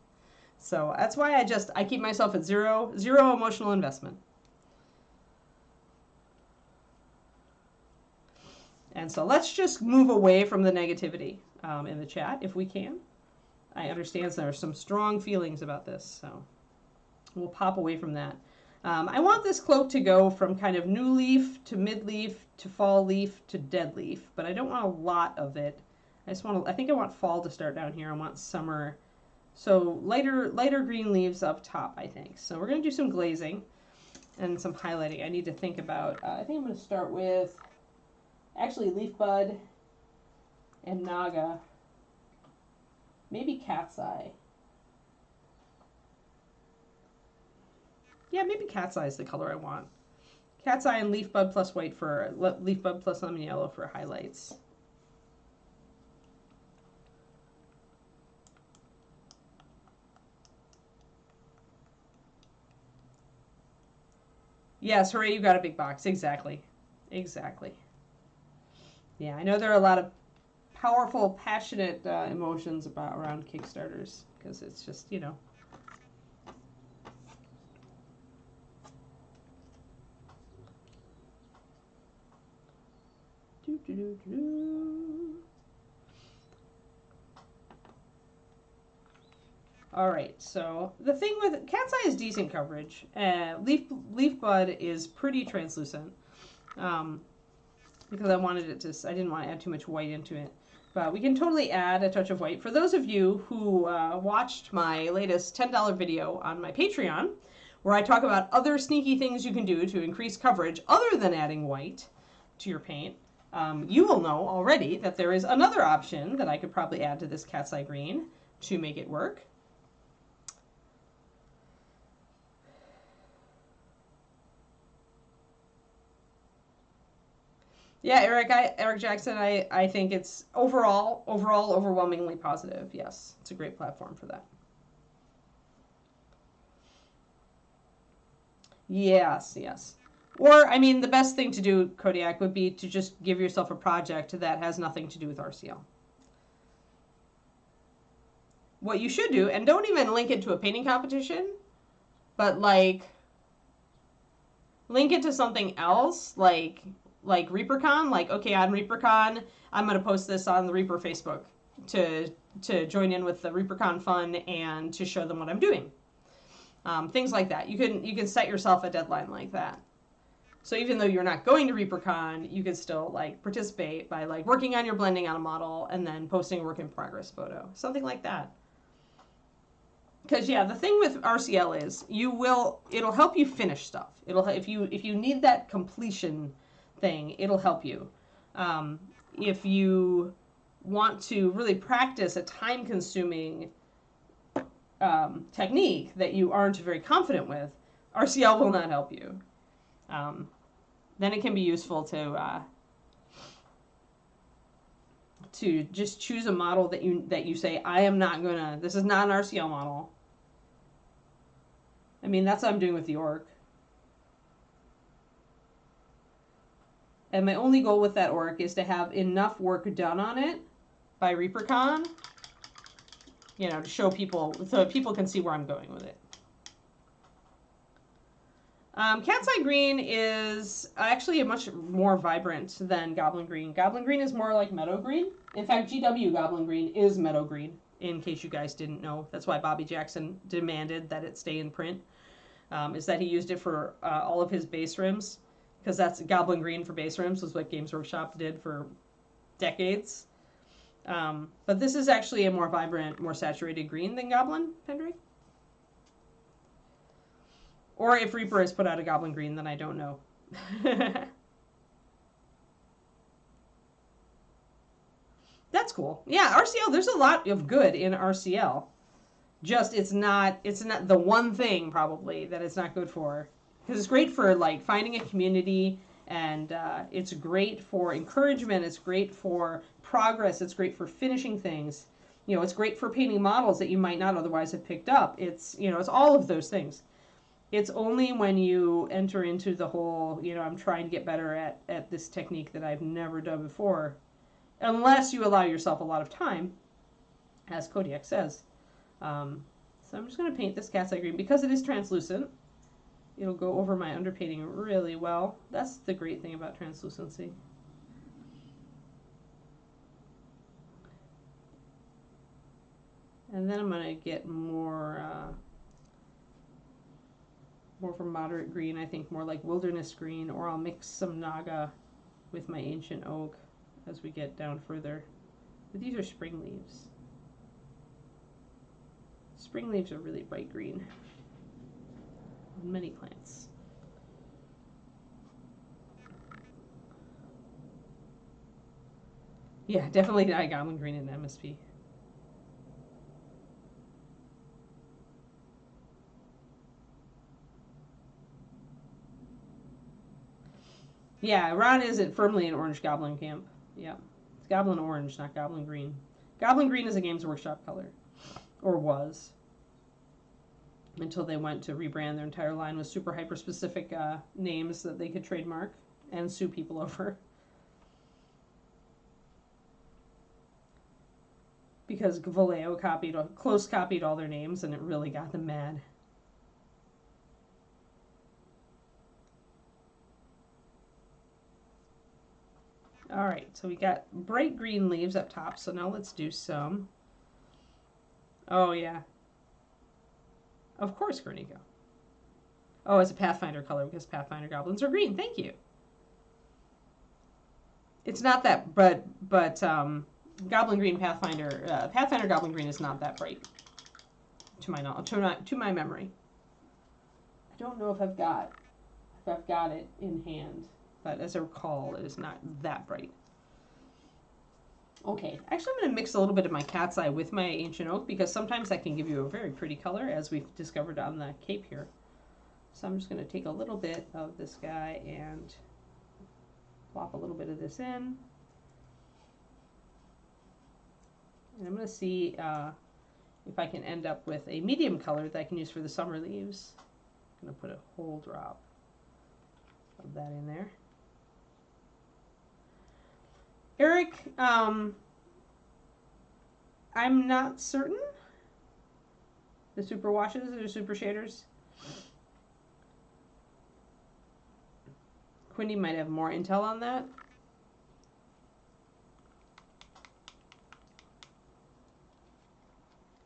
So that's why I keep myself at zero emotional investment. And so let's just move away from the negativity in the chat if we can. I understand there are some strong feelings about this, so we'll pop away from that. I want this cloak to go from kind of new leaf to mid leaf to fall leaf to dead leaf, but I don't want a lot of it. I think I want fall to start down here. I want summer. So lighter green leaves up top, I think. So we're going to do some glazing and some highlighting. I need to think about, I think I'm going to start with actually leaf bud and naga. Maybe cat's eye. Yeah, maybe cat's eye is the color I want. Cat's eye and leaf bud plus white for, leaf bud plus lemon yellow for highlights. Yes, hooray, you got a big box. Exactly. Exactly. Yeah, I know there are a lot of powerful, passionate emotions around Kickstarters, because it's just, you know. All right, so the thing with cat's eye is decent coverage. Leaf bud is pretty translucent, because I didn't want to add too much white into it. But we can totally add a touch of white. For those of you who watched my latest $10 video on my Patreon, where I talk about other sneaky things you can do to increase coverage other than adding white to your paint, you will know already that there is another option that I could probably add to this cat's eye green to make it work. Yeah, Eric Jackson, I think it's overall overwhelmingly positive. Yes, it's a great platform for that. Yes, yes. Or, I mean, the best thing to do, Kodiak, would be to just give yourself a project that has nothing to do with RCL. What you should do, and don't even link it to a painting competition, but like link it to something else, like ReaperCon. Like, okay, on ReaperCon, I'm gonna post this on the Reaper Facebook to join in with the ReaperCon fun and to show them what I'm doing. Things like that. You can set yourself a deadline like that. So even though you're not going to ReaperCon, you can still like participate by like working on your blending on a model and then posting a work in progress photo, something like that. Because yeah, the thing with RCL is it'll help you finish stuff. If you need that completion thing, it'll help you. If you want to really practice a time-consuming technique that you aren't very confident with, RCL will not help you. Then it can be useful to just choose a model that you say, I am not gonna. This is not an RCL model. I mean, that's what I'm doing with the orc. And my only goal with that orc is to have enough work done on it by ReaperCon, you know, to show people, so people can see where I'm going with it. Cat's Eye Green is actually a much more vibrant than Goblin Green. Goblin Green is more like Meadow Green. In fact, GW Goblin Green is Meadow Green, in case you guys didn't know. That's why Bobby Jackson demanded that it stay in print, is that he used it for all of his base rims, because that's Goblin Green for base rims was what Games Workshop did for decades. But this is actually a more vibrant, more saturated green than Goblin, Pendry. Or if Reaper has put out a Goblin Green, then I don't know. That's cool. Yeah, RCL, there's a lot of good in RCL. Just it's not the one thing probably that it's not good for. Because it's great for like finding a community, and it's great for encouragement, it's great for progress, it's great for finishing things. You know, it's great for painting models that you might not otherwise have picked up. It's, you know, it's all of those things. It's only when you enter into the whole, you know, I'm trying to get better at this technique that I've never done before, unless you allow yourself a lot of time, as Kodiak says. So I'm just going to paint this Cat's Eye Green. Because it is translucent, it'll go over my underpainting really well. That's the great thing about translucency. And then I'm going to get more for moderate green, I think more like wilderness green, or I'll mix some Naga with my ancient oak as we get down further. But these are spring leaves. Spring leaves are really bright green on many plants. Yeah, definitely not Goblin Green in MSP. Yeah, Ron isn't firmly in Orange Goblin camp. Yeah, it's Goblin Orange, not Goblin Green. Goblin Green is a Games Workshop color, or was, until they went to rebrand their entire line with super hyper specific names that they could trademark and sue people over. Because Vallejo close copied all their names, and it really got them mad. All right, so we got bright green leaves up top, so now let's do some. Oh, yeah. Of course, Cornico. Oh, it's a Pathfinder color because Pathfinder goblins are green. Thank you. It's not that, but Goblin Green Pathfinder, Pathfinder Goblin Green is not that bright, to my knowledge, to my memory. I don't know if I've got it in hand, but as I recall, it is not that bright. Okay, actually I'm going to mix a little bit of my Cat's Eye with my Ancient Oak, because sometimes that can give you a very pretty color, as we've discovered on the cape here. So I'm just going to take a little bit of this guy and plop a little bit of this in. And I'm going to see if I can end up with a medium color that I can use for the summer leaves. I'm going to put a whole drop of that in there. Eric, I'm not certain. The super washes or super shaders. Quindy might have more intel on that.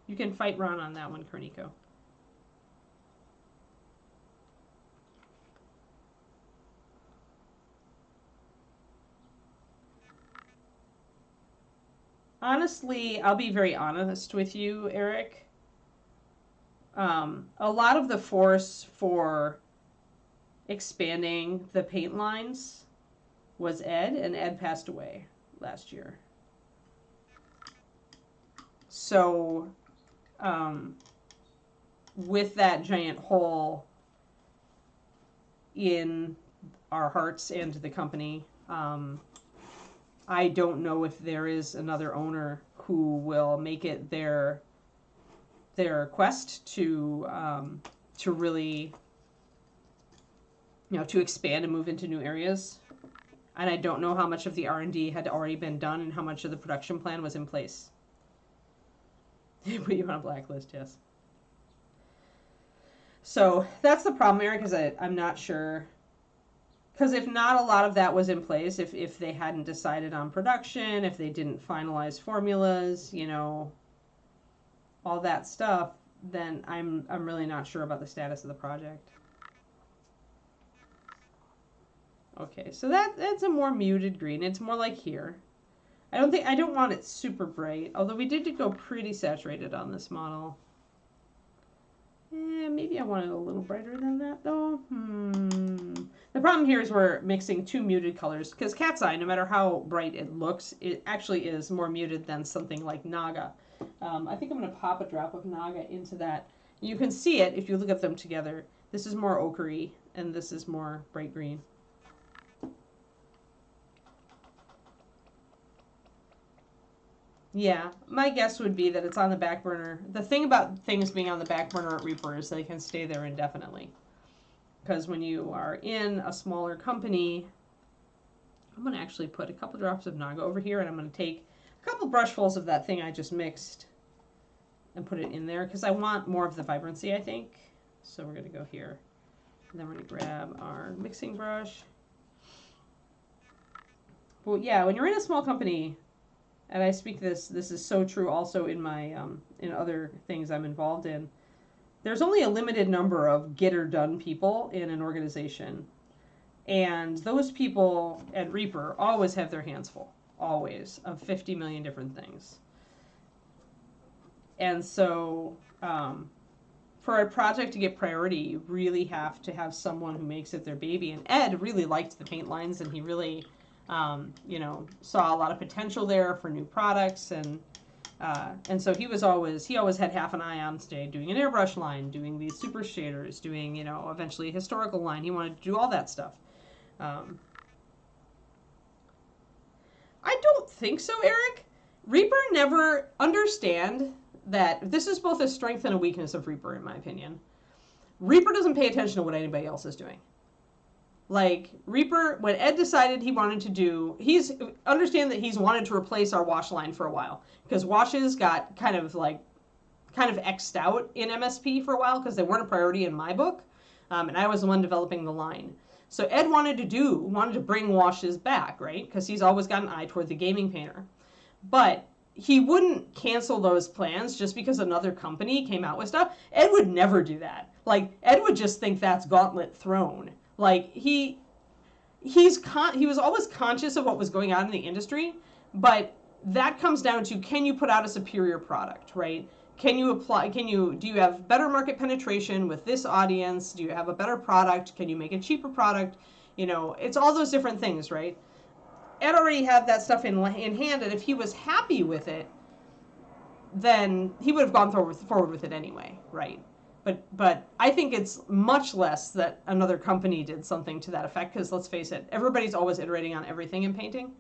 You can fight Ron on that one, Kerniko. Honestly, I'll be very honest with you, Eric. A lot of the force for expanding the paint lines was Ed, and Ed passed away last year. So, with that giant hole in our hearts and the company, I don't know if there is another owner who will make it their quest to really, to expand and move into new areas. And I don't know how much of the R&D had already been done and how much of the production plan was in place. They put you on a blacklist, yes. So that's the problem, Eric, is I'm not sure. Because if not a lot of that was in place, if they hadn't decided on production, if they didn't finalize formulas, all that stuff, then I'm really not sure about the status of the project. Okay, so that's a more muted green. It's more like here. I don't want it super bright, although we did go pretty saturated on this model. Maybe I want it a little brighter than that, though. The problem here is we're mixing two muted colors, because Cat's Eye, no matter how bright it looks, it actually is more muted than something like Naga. I think I'm going to pop a drop of Naga into that. You can see it if you look at them together. This is more ochre-y, and this is more bright green. Yeah, my guess would be that it's on the back burner. The thing about things being on the back burner at Reaper is they can stay there indefinitely. Because when you are in a smaller company, I'm going to actually put a couple drops of Naga over here, and I'm going to take a couple brushfuls of that thing I just mixed and put it in there, because I want more of the vibrancy, I think. So we're going to go here. And then we're going to grab our mixing brush. But yeah, when you're in a small company, and I speak this is so true also in my in other things I'm involved in, there's only a limited number of get-or-done people in an organization. And those people at Reaper always have their hands full, always, of 50 million different things. And so for a project to get priority, you really have to have someone who makes it their baby. And Ed really liked the paint lines, and he really, saw a lot of potential there for new products. And so he always had half an eye on, say, doing an airbrush line, doing these super shaders, doing, eventually a historical line. He wanted to do all that stuff. I don't think so, Eric. Reaper never understand that this is both a strength and a weakness of Reaper, in my opinion. Reaper doesn't pay attention to what anybody else is doing. Like, Reaper, when Ed decided he wanted to do, understand that he's wanted to replace our wash line for a while, because washes got kind of X'd out in MSP for a while because they weren't a priority in my book, and I was the one developing the line. So Ed wanted to bring washes back, right? Because he's always got an eye toward the gaming painter. But he wouldn't cancel those plans just because another company came out with stuff. Ed would never do that. Like, Ed would just think that's gauntlet thrown. Like, he was always conscious of what was going on in the industry, but that comes down to, can you put out a superior product, right? Do you have better market penetration with this audience? Do you have a better product? Can you make a cheaper product? It's all those different things, right? Ed already had that stuff in hand, and if he was happy with it, then he would have gone forward with it anyway, right? But I think it's much less that another company did something to that effect, because let's face it, everybody's always iterating on everything in painting,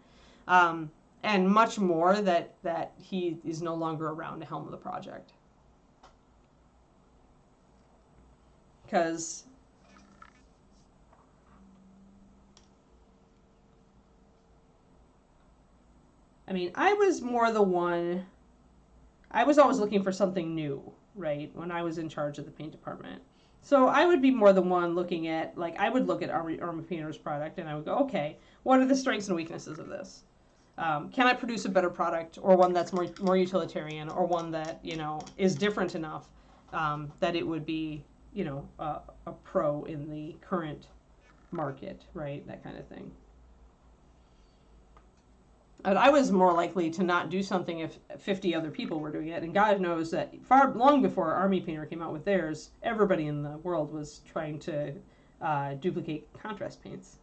and much more that he is no longer around to helm the project. Because I mean, I was more the one, I was always looking for something new, right, when I was in charge of the paint department. So I would be more the one looking at, like, I would look at Army Painter's product and I would go, okay, what are the strengths and weaknesses of this? Can I produce a better product, or one that's more utilitarian, or one that, you know, is different enough that it would be, you know, a pro in the current market, right? That kind of thing. And I was more likely to not do something if 50 other people were doing it. And God knows that long before Army Painter came out with theirs, everybody in the world was trying to duplicate contrast paints.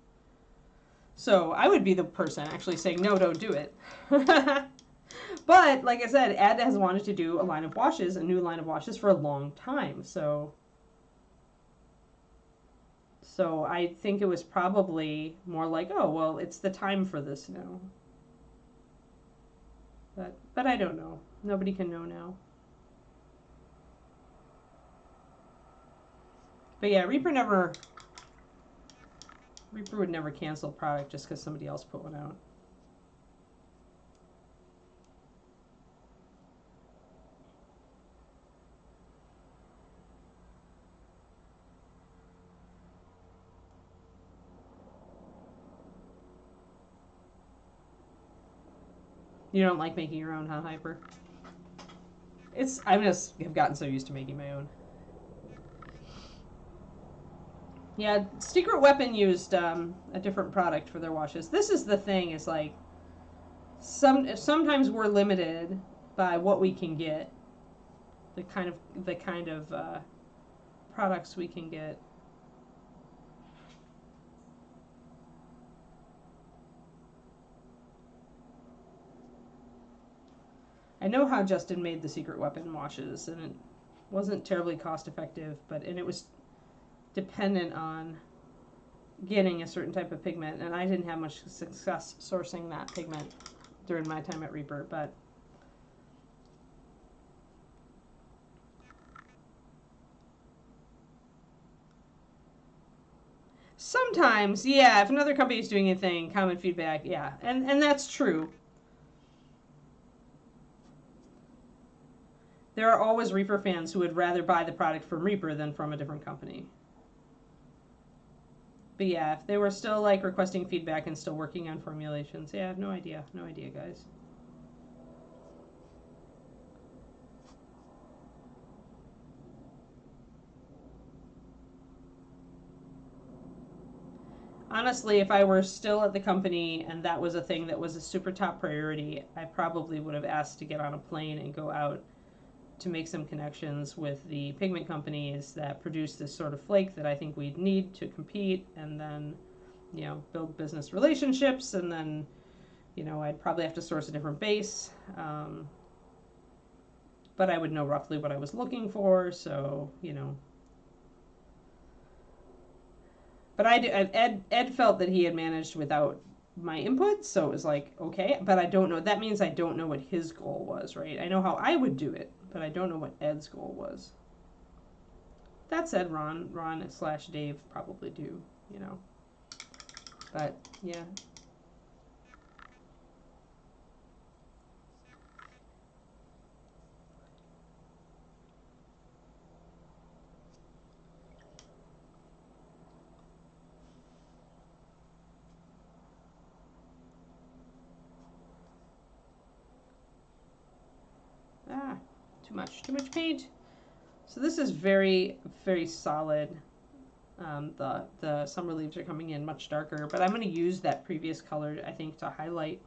So I would be the person actually saying, no, don't do it. But like I said, Ed has wanted to do a line of washes, a new line of washes, for a long time. So I think it was probably more like, oh, well, it's the time for this now. But I don't know. Nobody can know now. But yeah, Reaper would never cancel a product just because somebody else put one out. You don't like making your own, huh, Hyper? I just have gotten so used to making my own. Yeah, Secret Weapon used a different product for their washes. This is the thing, is like, sometimes we're limited by what we can get, the kind of products we can get. I know how Justin made the Secret Weapon washes, and it wasn't terribly cost effective, and it was dependent on getting a certain type of pigment, and I didn't have much success sourcing that pigment during my time at Reaper, but sometimes, yeah, if another company is doing anything, common feedback, yeah, and that's true. There are always Reaper fans who would rather buy the product from Reaper than from a different company. But yeah, if they were still like requesting feedback and still working on formulations, yeah, no idea, guys. Honestly, if I were still at the company and that was a thing that was a super top priority, I probably would have asked to get on a plane and go out to make some connections with the pigment companies that produce this sort of flake that I think we'd need to compete, and then, you know, build business relationships, and then, you know, I'd probably have to source a different base. But I would know roughly what I was looking for, so, you know. But Ed felt that he had managed without my input, so it was like, okay, but I don't know. That means I don't know what his goal was, right? I know how I would do it, but I don't know what Ed's goal was. That said, Ron/Dave probably do, you know. But, yeah. Ah, too much paint. So this is very, very solid. The summer leaves are coming in much darker, but I'm going to use that previous color, I think, to highlight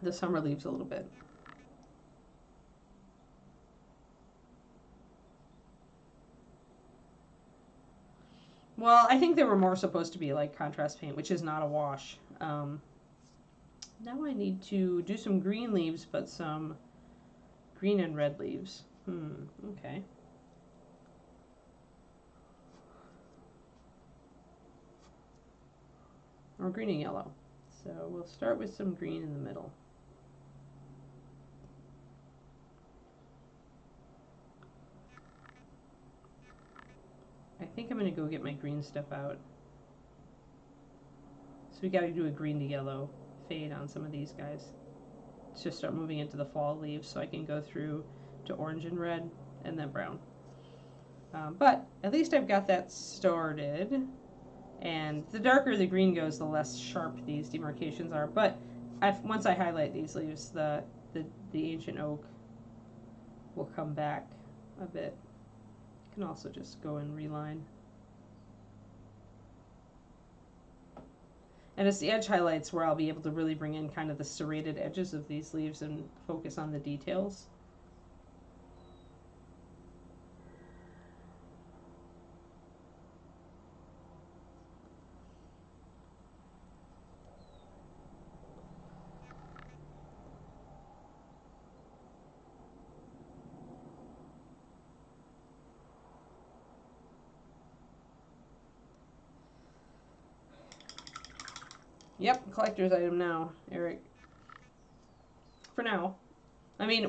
the summer leaves a little bit. Well, I think they were more supposed to be like contrast paint, which is not a wash. Now I need to do some green leaves, but some green and red leaves. Okay. Or green and yellow. So we'll start with some green in the middle. I think I'm going to go get my green stuff out. So we got to do a green to yellow fade on some of these guys. To start moving into the fall leaves so I can go through to orange and red and then brown. But at least I've got that started. And the darker the green goes, the less sharp these demarcations are. But once I highlight these leaves, the ancient oak will come back a bit. You can also just go and reline. And it's the edge highlights where I'll be able to really bring in kind of the serrated edges of these leaves and focus on the details. Yep, collector's item now, Eric. For now. I mean,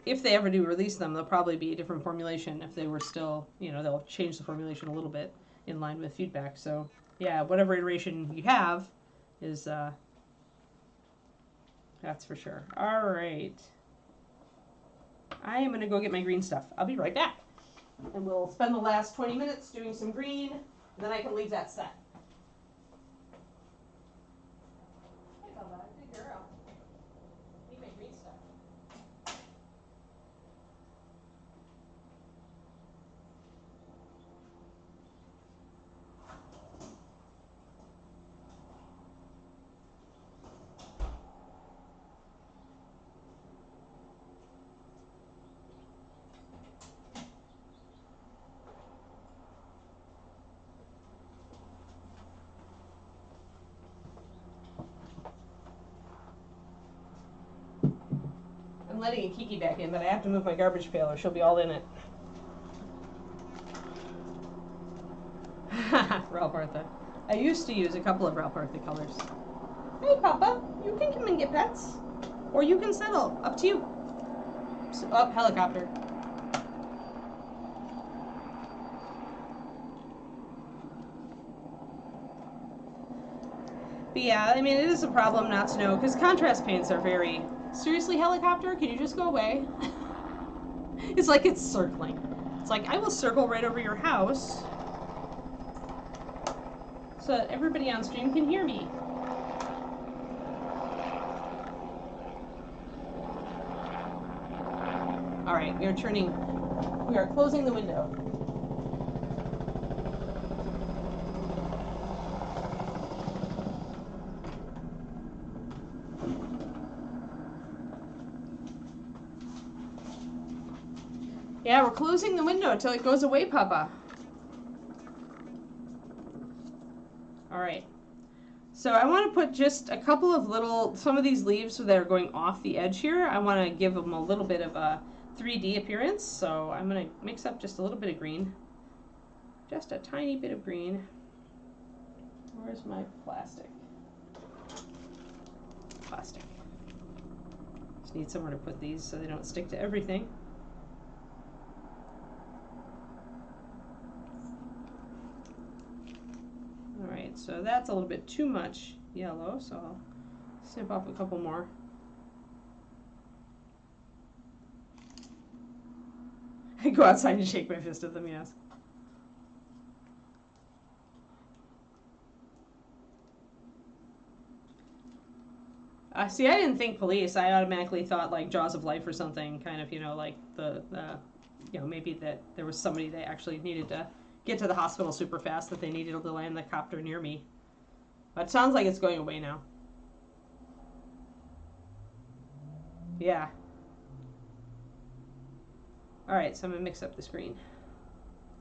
if they ever do release them, they'll probably be a different formulation. If they were still, they'll change the formulation a little bit in line with feedback. So, yeah, whatever iteration you have is, that's for sure. All right. I am going to go get my green stuff. I'll be right back. And we'll spend the last 20 minutes doing some green, and then I can leave that set. I'm letting a Kiki back in, but I have to move my garbage pail or she'll be all in it. Ralph Artha. I used to use a couple of Ralph Artha colors. Hey, Papa, you can come and get pets. Or you can settle. Up to you. Oh, helicopter. But yeah, I mean, it is a problem not to know, because contrast paints are very... Seriously, helicopter? Can you just go away? It's like it's circling. It's like, I will circle right over your house so that everybody on stream can hear me. All right, we are closing the window. Yeah, we're closing the window until it goes away, Papa. All right. So I want to put just a couple of some of these leaves that are going off the edge here. I want to give them a little bit of a 3D appearance. So I'm going to mix up just a little bit of green. Just a tiny bit of green. Where's my plastic? Plastic. Just need somewhere to put these so they don't stick to everything. Alright, so that's a little bit too much yellow, so I'll snip off a couple more. I go outside and shake my fist at them, yes. See, I didn't think police. I automatically thought like Jaws of Life or something, kind of, like maybe that there was somebody that actually needed to get to the hospital super fast, that they needed to land the copter near me. But it sounds like it's going away now. Yeah. Alright, so I'm going to mix up this green.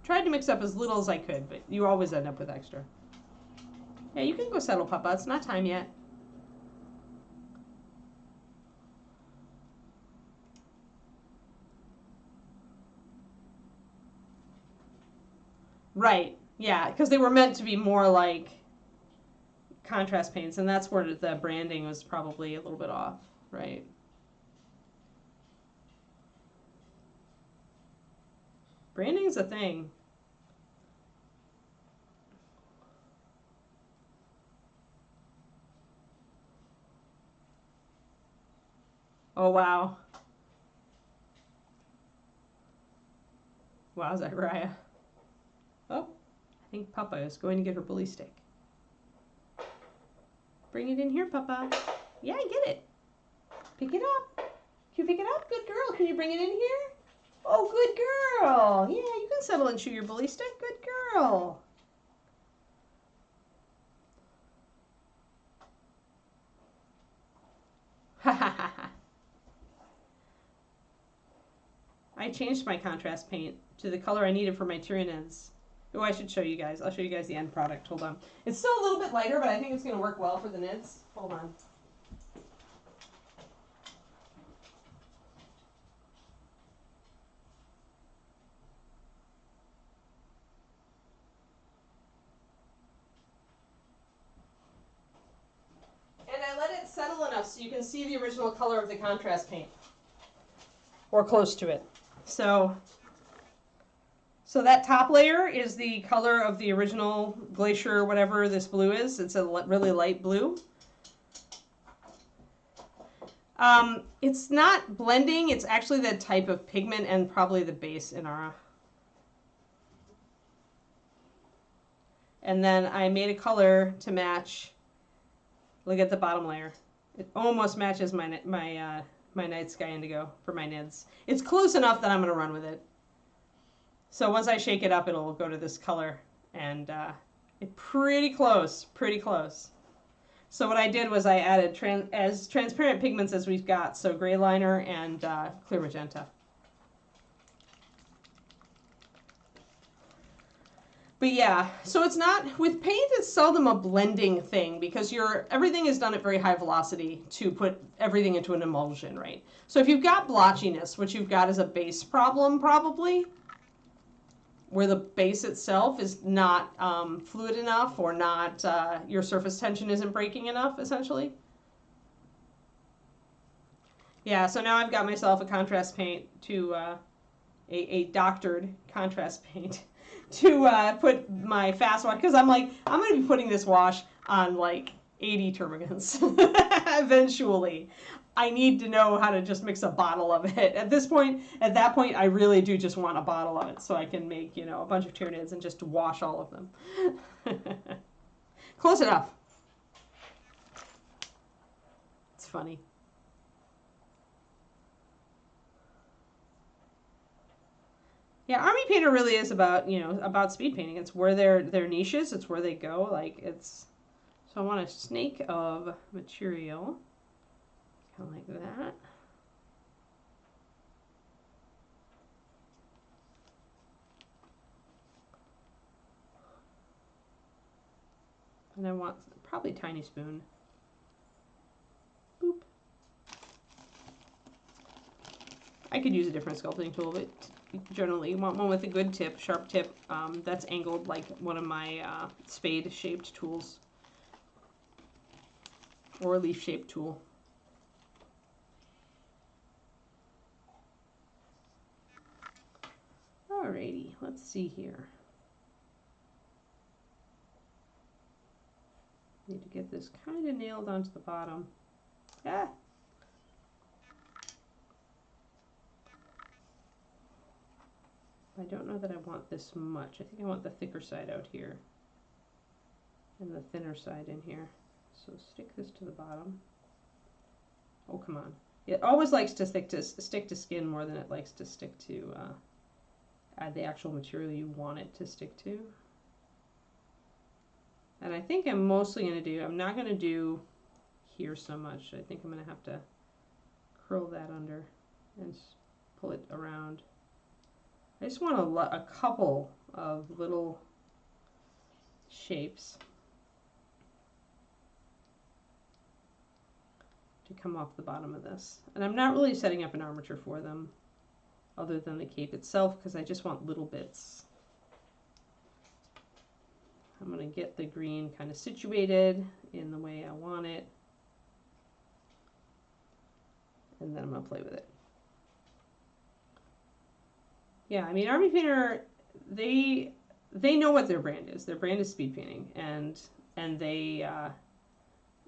Tried to mix up as little as I could, but you always end up with extra. Yeah, you can go settle, Papa. It's not time yet. Right, yeah, because they were meant to be more like contrast paints, and that's where the branding was probably a little bit off, right? Branding's a thing. Oh, wow. Wow, Zachariah. Oh, I think Papa is going to get her bully stick. Bring it in here, Papa. Yeah, get it. Pick it up. Can you pick it up? Good girl. Can you bring it in here? Oh, good girl. Yeah, you can settle and chew your bully stick. Good girl. Ha ha ha ha. I changed my contrast paint to the color I needed for my Tyranids. Oh, I should show you guys. I'll show you guys the end product. Hold on. It's still a little bit lighter, but I think it's going to work well for the nids. Hold on. And I let it settle enough so you can see the original color of the contrast paint. Or close to it. So that top layer is the color of the original Glacier or whatever this blue is. It's a really light blue. It's not blending. It's actually the type of pigment and probably the base in Aura. And then I made a color to match. Look at the bottom layer. It almost matches my Night Sky Indigo for my nids. It's close enough that I'm going to run with it. So once I shake it up, it'll go to this color. And it's pretty close, pretty close. So what I did was I added as transparent pigments as we've got. So gray liner and clear magenta. But yeah, so it's not, with paint, it's seldom a blending thing because everything is done at very high velocity to put everything into an emulsion, right? So if you've got blotchiness, what you've got is a base problem probably, where the base itself is not fluid enough or not, your surface tension isn't breaking enough, essentially. Yeah, so now I've got myself a contrast paint to, a doctored contrast paint to put my fast wash, because I'm like, I'm going to be putting this wash on like 80 termagants eventually. I need to know how to just mix a bottle of it. At that point, I really do just want a bottle of it so I can make, a bunch of Tyranids and just wash all of them. Close enough. It's funny. Yeah, Army Painter really is about, about speed painting. It's where their niches, it's where they go. So I want a snake of material, kind of like that. And I want probably tiny spoon. Boop. I could use a different sculpting tool, but generally you want one with a good tip, sharp tip, that's angled like one of my spade-shaped tools or a leaf-shaped tool. Alrighty, let's see here. Need to get this kind of nailed onto the bottom. Ah! I don't know that I want this much. I think I want the thicker side out here and the thinner side in here. So stick this to the bottom. Oh, come on. It always likes to stick to skin more than it likes to stick to add the actual material you want it to stick to. And I think I'm mostly going to do, I'm not going to do here so much. I think I'm going to have to curl that under and pull it around. I just want a couple of little shapes to come off the bottom of this. And I'm not really setting up an armature for them other than the cape itself because I just want little bits. I'm going to get the green kind of situated in the way I want it. And then I'm going to play with it. Yeah, I mean, Army Painter, they know what their brand is. Their brand is speed painting, and they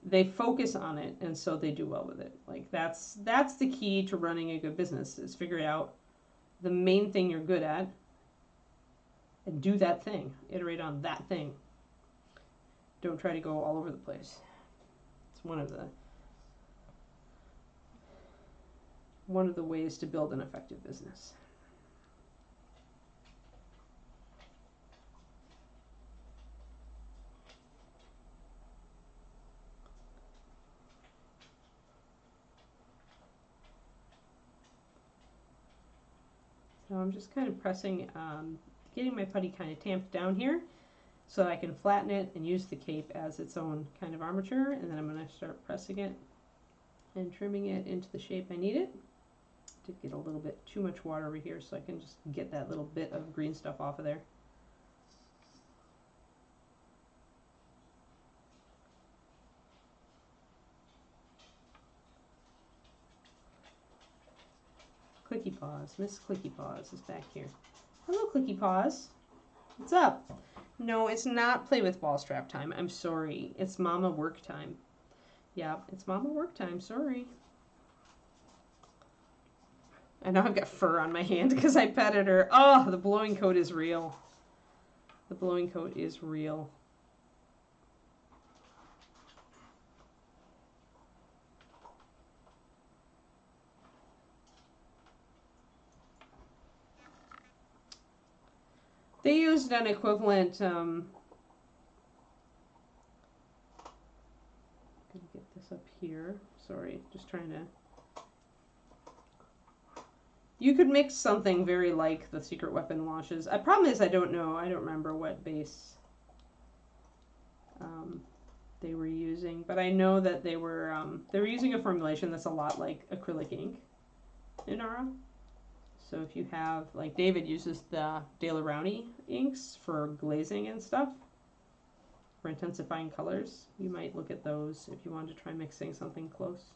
they focus on it, and so they do well with it. Like that's the key to running a good business, is figure out the main thing you're good at and do that thing. Iterate on that thing. Don't try to go all over the place. It's one of the ways to build an effective business. So I'm just kind of pressing, getting my putty kind of tamped down here so that I can flatten it and use the cape as its own kind of armature, and then I'm going to start pressing it and trimming it into the shape I need it. Did get a little bit too much water over here, so I can just get that little bit of green stuff off of there. Clicky Paws, Miss Clicky Paws is back here. Hello, Clicky Paws. What's up? No, it's not play with ball strap time. I'm sorry. It's mama work time. Yeah, it's mama work time. Sorry. I know I've got fur on my hand because I petted her. Oh, the blowing coat is real. The blowing coat is real. They used an equivalent, gonna get this up here. Sorry, just trying to. You could mix something very like the Secret Weapon washes. The problem is I don't know. I don't remember what base they were using, but I know that they were using a formulation that's a lot like acrylic ink in Nara. So if you have, like David uses the De La Rowney inks for glazing and stuff, for intensifying colors, you might look at those if you wanted to try mixing something close.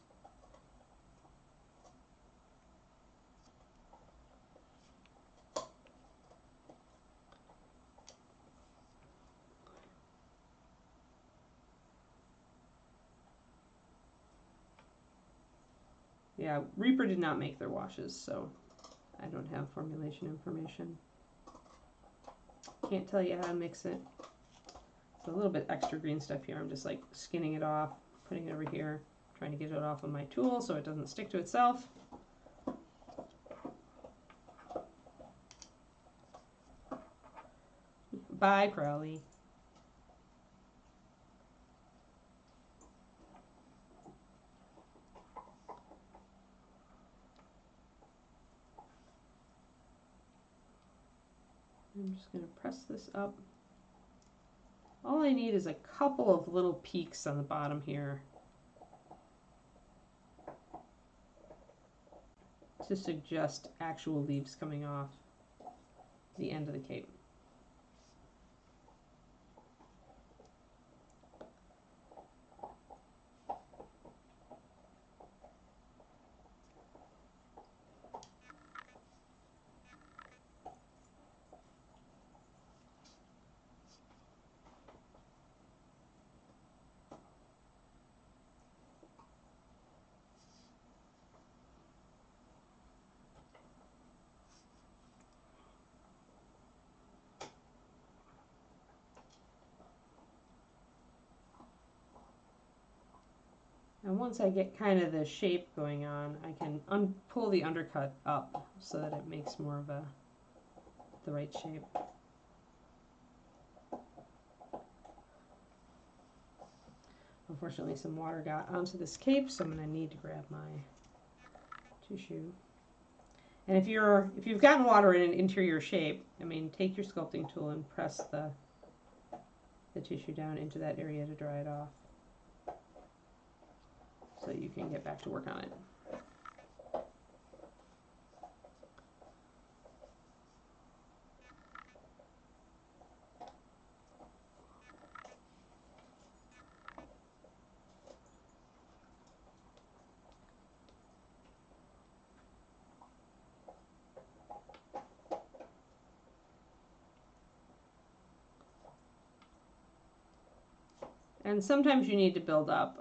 Yeah, Reaper did not make their washes, so I don't have formulation information. Can't tell you how to mix it. It's a little bit extra green stuff here. I'm just like skinning it off, putting it over here, trying to get it off of my tool so it doesn't stick to itself. Bye, Crowley. I'm just going to press this up. All I need is a couple of little peaks on the bottom here to suggest actual leaves coming off the end of the cape. And once I get kind of the shape going on, I can pull the undercut up so that it makes more of the right shape. Unfortunately, some water got onto this cape, so I'm going to need to grab my tissue. And if you've gotten water in an interior shape, I mean, take your sculpting tool and press the tissue down into that area to dry it off, so you can get back to work on it. And sometimes you need to build up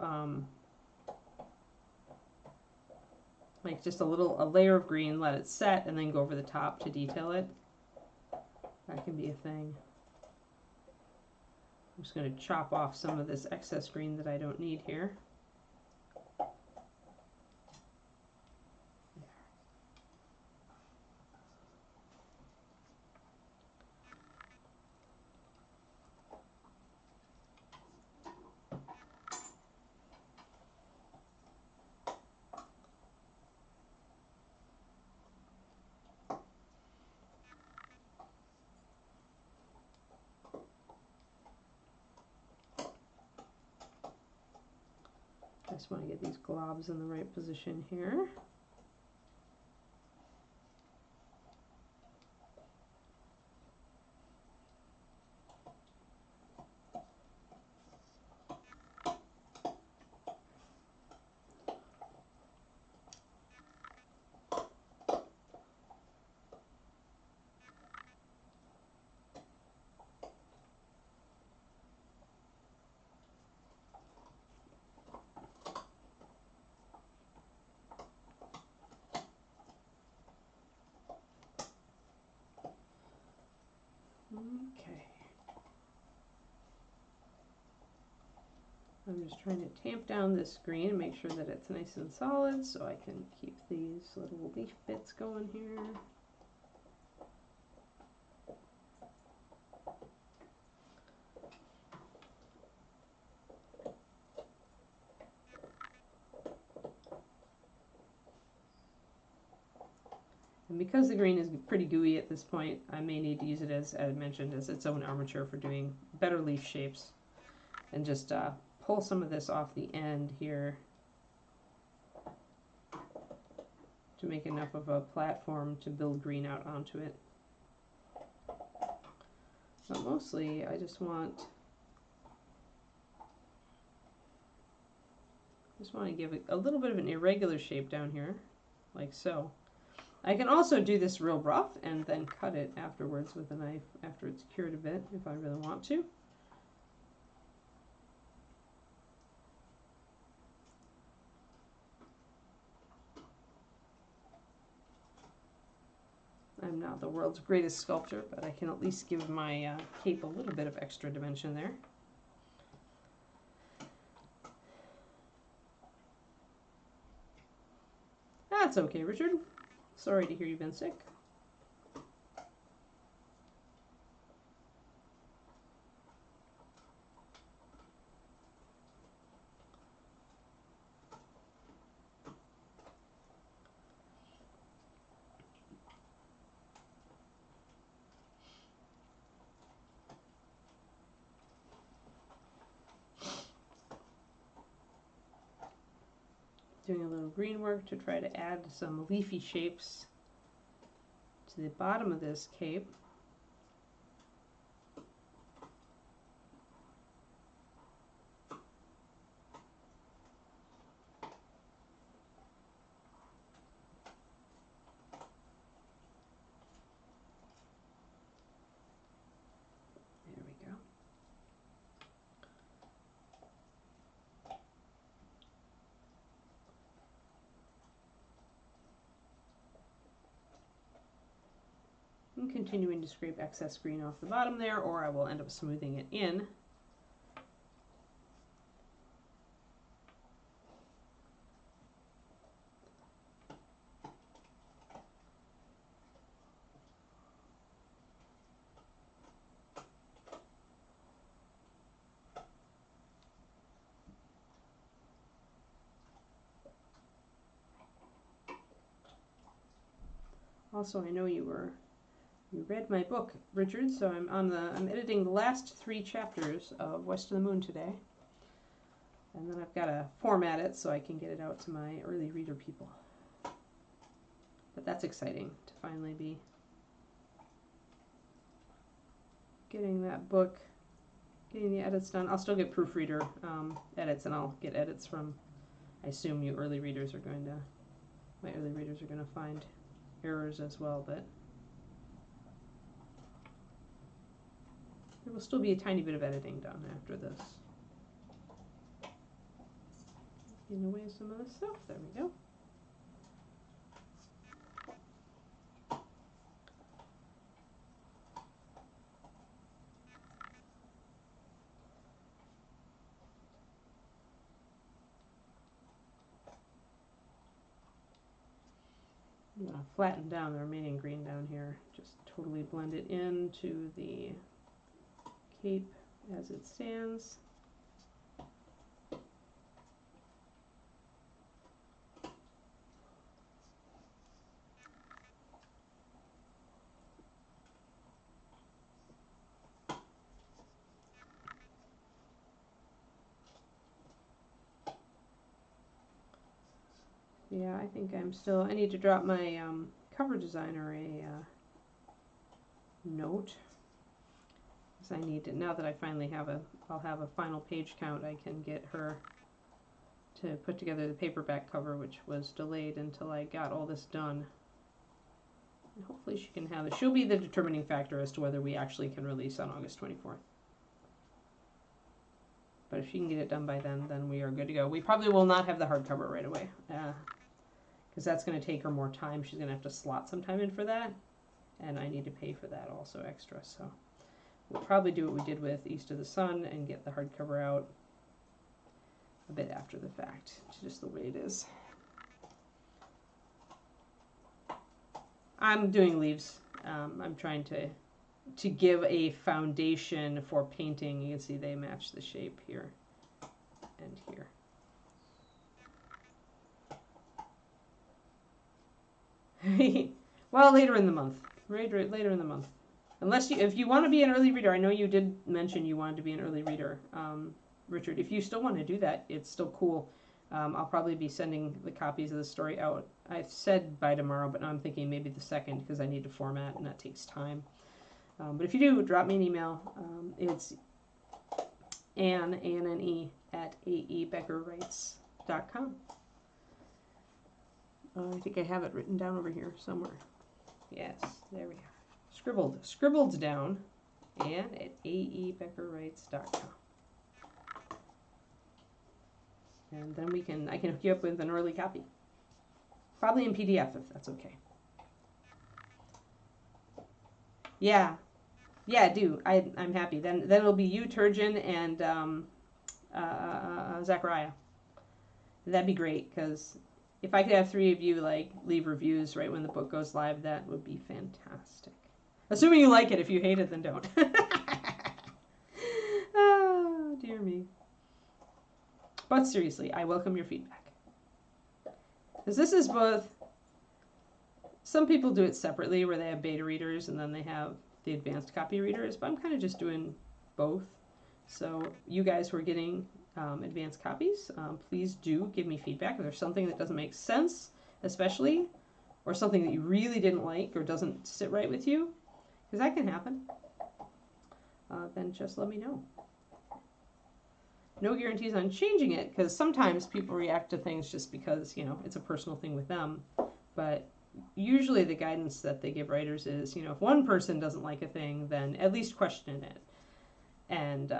like just a layer of green, let it set, and then go over the top to detail it. That can be a thing. I'm just going to chop off some of this excess green that I don't need here. I just want to get these globs in the right position here. Okay. I'm just trying to tamp down this green and make sure that it's nice and solid so I can keep these little leaf bits going here. And because the green is pretty gooey at this point, I may need to use it, as I mentioned, as its own armature for doing better leaf shapes. And just pull some of this off the end here to make enough of a platform to build green out onto it. But mostly I just want to give it a little bit of an irregular shape down here, like so. I can also do this real rough and then cut it afterwards with a knife after it's cured a bit if I really want to. I'm not the world's greatest sculptor, but I can at least give my cape a little bit of extra dimension there. That's okay, Richard. Sorry to hear you've been sick. Doing a little green work to try to add some leafy shapes to the bottom of this cape. There we go. I'm continuing to scrape excess green off the bottom there, or I will end up smoothing it in. Also, I know you read my book, Richard, so I'm editing the last 3 chapters of West of the Moon today. And then I've got to format it so I can get it out to my early reader people. But that's exciting to finally be getting that book, getting the edits done. I'll still get proofreader edits, and I'll get edits from, I assume my early readers are going to find errors as well, but there will still be a tiny bit of editing done after this. taking away some of the stuff. There we go. I'm going to flatten down the remaining green down here. Just totally blend it into the cape as it stands. Yeah, I think I need to drop my cover designer a note. Because I need to, now that I finally I'll have a final page count, I can get her to put together the paperback cover, which was delayed until I got all this done. And hopefully she can have it. She'll be the determining factor as to whether we actually can release on August 24th. But if she can get it done by then we are good to go. We probably will not have the hardcover right away. Because that's going to take her more time. She's going to have to slot some time in for that. And I need to pay for that also extra. So we'll probably do what we did with East of the Sun and get the hardcover out a bit after the fact. It's just the way it is. I'm doing leaves. I'm trying to give a foundation for painting. You can see they match the shape here and here. Well, later in the month. Later in the month. Unless if you want to be an early reader, I know you did mention you wanted to be an early reader, Richard. If you still want to do that, it's still cool. I'll probably be sending the copies of the story out. I've said by tomorrow, but now I'm thinking maybe the 2nd because I need to format and that takes time. But if you do, drop me an email. It's Anne, at aebeckerwrites.com. I think I have it written down over here somewhere. Yes, there we are. Scribbled down, and at aebeckerwrites.com. And then I can hook you up with an early copy. Probably in PDF if that's okay. Yeah, do. I'm happy. Then it'll be you, Turgeon, and Zachariah. That'd be great because if I could have 3 of you like leave reviews right when the book goes live, that would be fantastic. Assuming you like it. If you hate it, then don't. Oh, dear me. But seriously, I welcome your feedback. Because this is both, some people do it separately where they have beta readers and then they have the advanced copy readers, but I'm kind of just doing both. So you guys who are getting advanced copies, please do give me feedback. If there's something that doesn't make sense, especially, or something that you really didn't like or doesn't sit right with you, because that can happen, then just let me know. No guarantees on changing it, because sometimes people react to things just because, you know, it's a personal thing with them. But usually the guidance that they give writers is, you know, if one person doesn't like a thing, then at least question it. And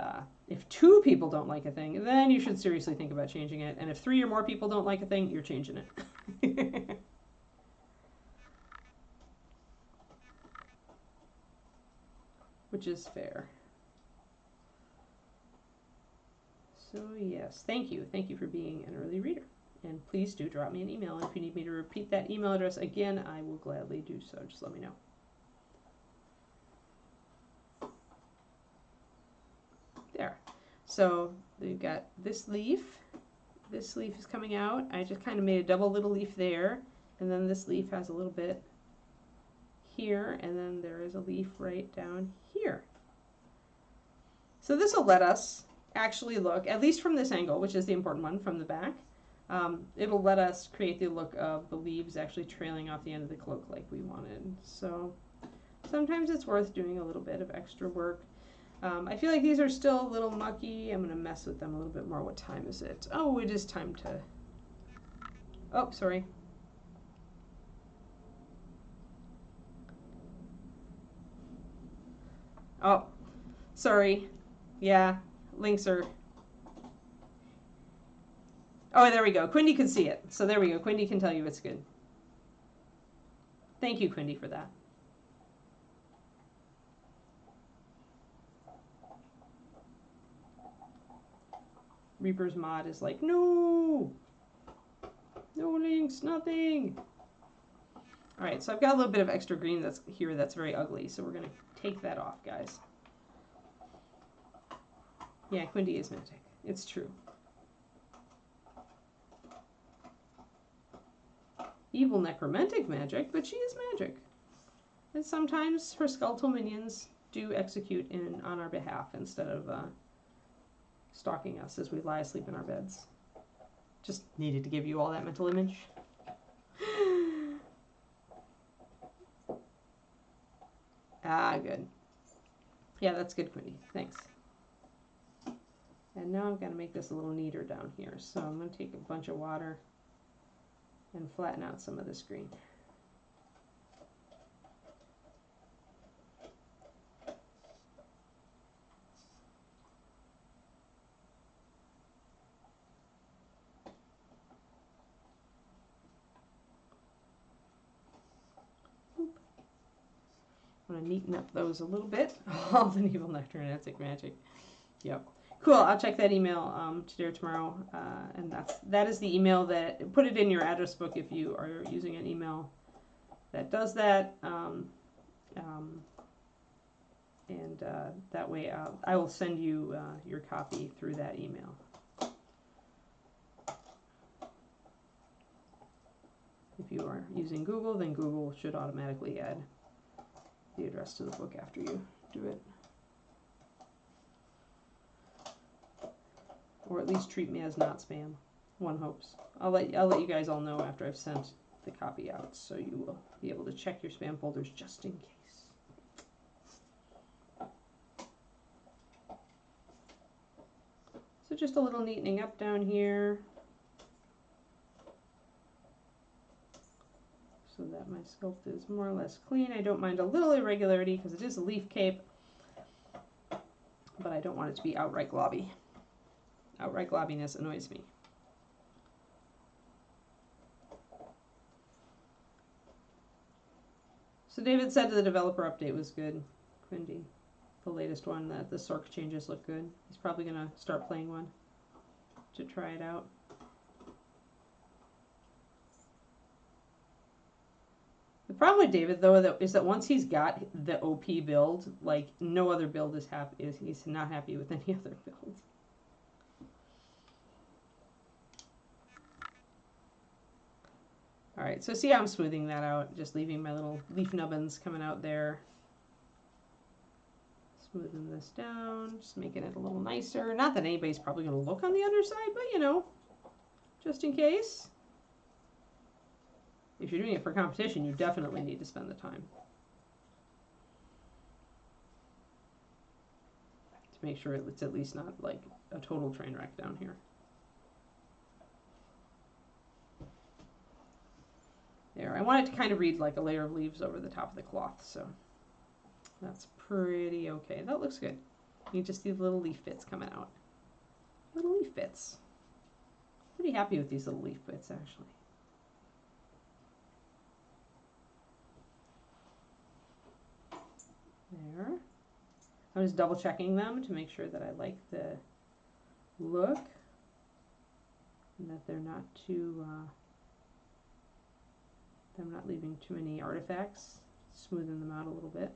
if 2 people don't like a thing, then you should seriously think about changing it. And if 3 or more people don't like a thing, you're changing it. Which is fair. So yes, thank you. Thank you for being an early reader. And please do drop me an email. And if you need me to repeat that email address again, I will gladly do so. Just let me know. There. So we've got this leaf. This leaf is coming out. I just kind of made a double little leaf there. And then this leaf has a little bit here. And then there is a leaf right down here. So this will let us actually look, at least from this angle, which is the important one, from the back. It'll let us create the look of the leaves actually trailing off the end of the cloak like we wanted. So sometimes it's worth doing a little bit of extra work. I feel like these are still a little mucky. I'm going to mess with them a little bit more. What time is it? Oh, it is time to... Oh, sorry. Oh, sorry. Yeah, links are... Oh, there we go. Quindy can see it. So there we go. Quindy can tell you it's good. Thank you, Quindy, for that. Reaper's mod is like, no! No links, nothing! Alright, so I've got a little bit of extra green that's here that's very ugly, so we're going to take that off, guys. Yeah, Quindy is magic. It's true. Evil necromantic magic, but she is magic. And sometimes her skeletal minions do execute on our behalf instead of stalking us as we lie asleep in our beds. Just needed to give you all that mental image. Ah, good. Yeah, that's good, Quindy. Thanks. And now I've got to make this a little neater down here. So I'm going to take a bunch of water and flatten out some of this green. I'm going to neaten up those a little bit. All the evil necromantic magic. Yep. Cool. I'll check that email today or tomorrow. And that is the email that, put it in your address book if you are using an email that does that. That way I will send you your copy through that email. If you are using Google, then Google should automatically add the address to the book after you do it. Or at least treat me as not spam. One hopes. I'll let you guys all know after I've sent the copy out, so you will be able to check your spam folders just in case. So just a little neatening up down here, so that my sculpt is more or less clean. I don't mind a little irregularity because it is a leaf cape, but I don't want it to be outright globby. Outright globbiness annoys me. So David said the developer update was good, Quindy. The latest one, that the Sorc changes look good. He's probably going to start playing one to try it out. The problem with David, though, is that once he's got the OP build, like, no other build is happy. He's not happy with any other build. Alright, so see how I'm smoothing that out, just leaving my little leaf nubbins coming out there. Smoothing this down, just making it a little nicer. Not that anybody's probably going to look on the underside, but you know, just in case. If you're doing it for competition, you definitely need to spend the time to make sure it's at least not like a total train wreck down here. There, I want it to kind of read like a layer of leaves over the top of the cloth, so that's pretty okay. That looks good. You just see the little leaf bits coming out. Little leaf bits. Pretty happy with these little leaf bits, actually. There. I'm just double checking them to make sure that I like the look and that they're not too, I'm not leaving too many artifacts. Smoothing them out a little bit.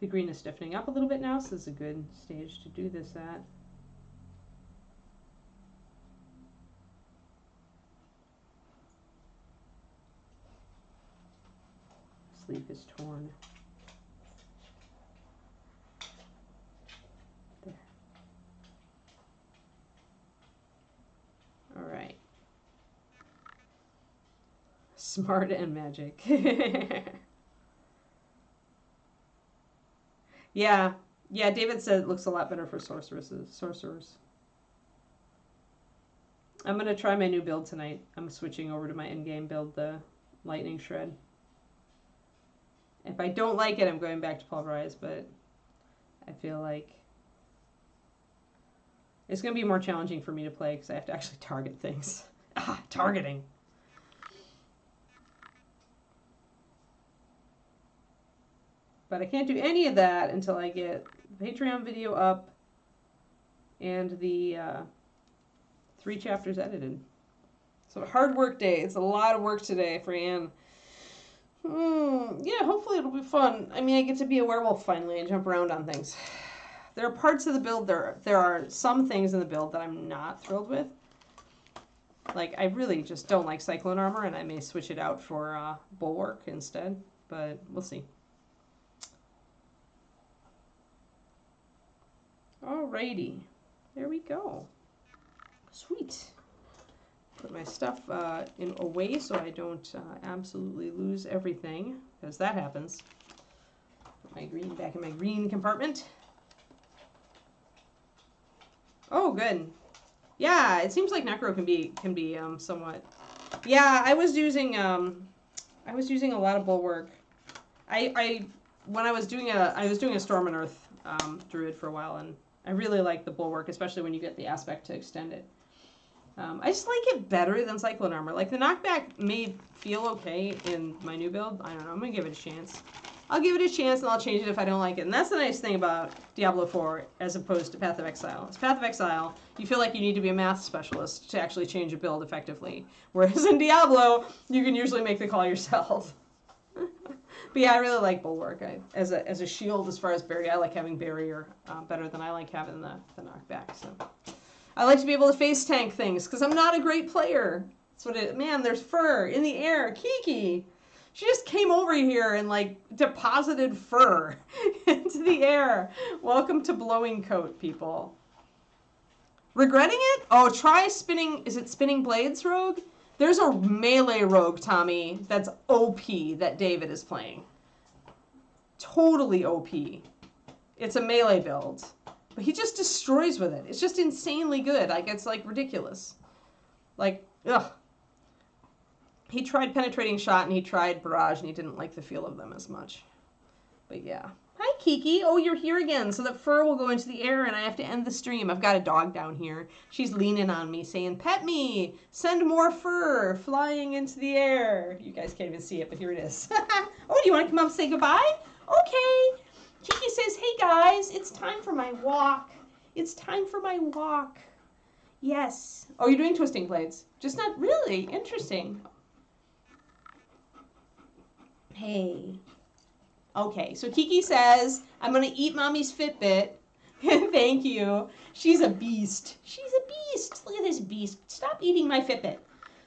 The green is stiffening up a little bit now, so this is a good stage to do this at. This leaf is torn. There. All right. Smart and magic. Yeah, David said it looks a lot better for sorcerers. I'm going to try my new build tonight. I'm switching over to my in-game build, the Lightning Shred. If I don't like it, I'm going back to pulverize, but I feel like it's going to be more challenging for me to play because I have to actually target things. Targeting. But I can't do any of that until I get the Patreon video up and the 3 chapters edited. So hard work day. It's a lot of work today for Anne. Yeah, hopefully it'll be fun. I mean, I get to be a werewolf finally and jump around on things. There are parts of the build, there are some things in the build that I'm not thrilled with. Like, I really just don't like Cyclone Armor, and I may switch it out for Bulwark instead, but we'll see. Alrighty, there we go. Sweet. Put my stuff away so I don't absolutely lose everything, because that happens. Put my green back in my green compartment. Oh, good. Yeah, it seems like Necro can be somewhat. Yeah, I was using a lot of Bulwark. When I was doing a Storm and Earth Druid for a while, and I really like the Bulwark, especially when you get the aspect to extend it. I just like it better than Cyclone Armor. Like, the knockback may feel okay in my new build. I don't know. I'm going to give it a chance. I'll give it a chance, and I'll change it if I don't like it. And that's the nice thing about Diablo 4 as opposed to Path of Exile. It's Path of Exile, you feel like you need to be a math specialist to actually change a build effectively. Whereas in Diablo, you can usually make the call yourself. But yeah, I really like Bulwark. As a shield, as far as barrier, I like having barrier better than I like having the knockback. So I like to be able to face tank things because I'm not a great player. That's what it. Man, there's fur in the air. Kiki, she just came over here and like deposited fur into the air. Welcome to Blowing Coat, people. Regretting it? Oh, try spinning. Is it Spinning Blades Rogue? There's a melee rogue, Tommy, that's OP that David is playing. Totally OP. It's a melee build. But he just destroys with it. It's just insanely good. Like, it's, like, ridiculous. Like, ugh. He tried Penetrating Shot and he tried Barrage and he didn't like the feel of them as much. But yeah. Hi, Kiki. Oh, you're here again. So that fur will go into the air and I have to end the stream. I've got a dog down here. She's leaning on me saying, pet me. Send more fur flying into the air. You guys can't even see it, but here it is. Oh, do you want to come up and say goodbye? Okay. Kiki says, hey, guys, it's time for my walk. It's time for my walk. Yes. Oh, you're doing Twisting Blades. Just not really. Interesting. Hey. Okay, so Kiki says, I'm going to eat Mommy's Fitbit. Thank you. She's a beast. She's a beast. Look at this beast. Stop eating my Fitbit.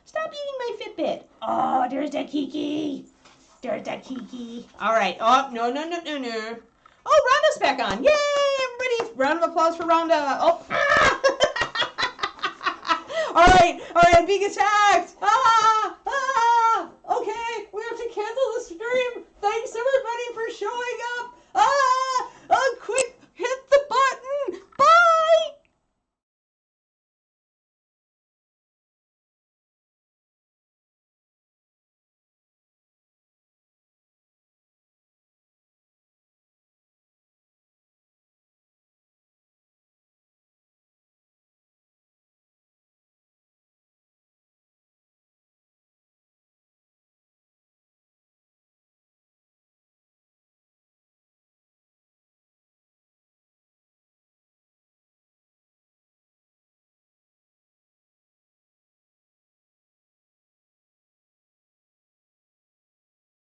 Stop eating my Fitbit. Oh, there's the Kiki. There's the Kiki. All right. Oh, no. Oh, Rhonda's back on. Yay, everybody. Round of applause for Rhonda. Oh. All right, I'm being attacked. Ah!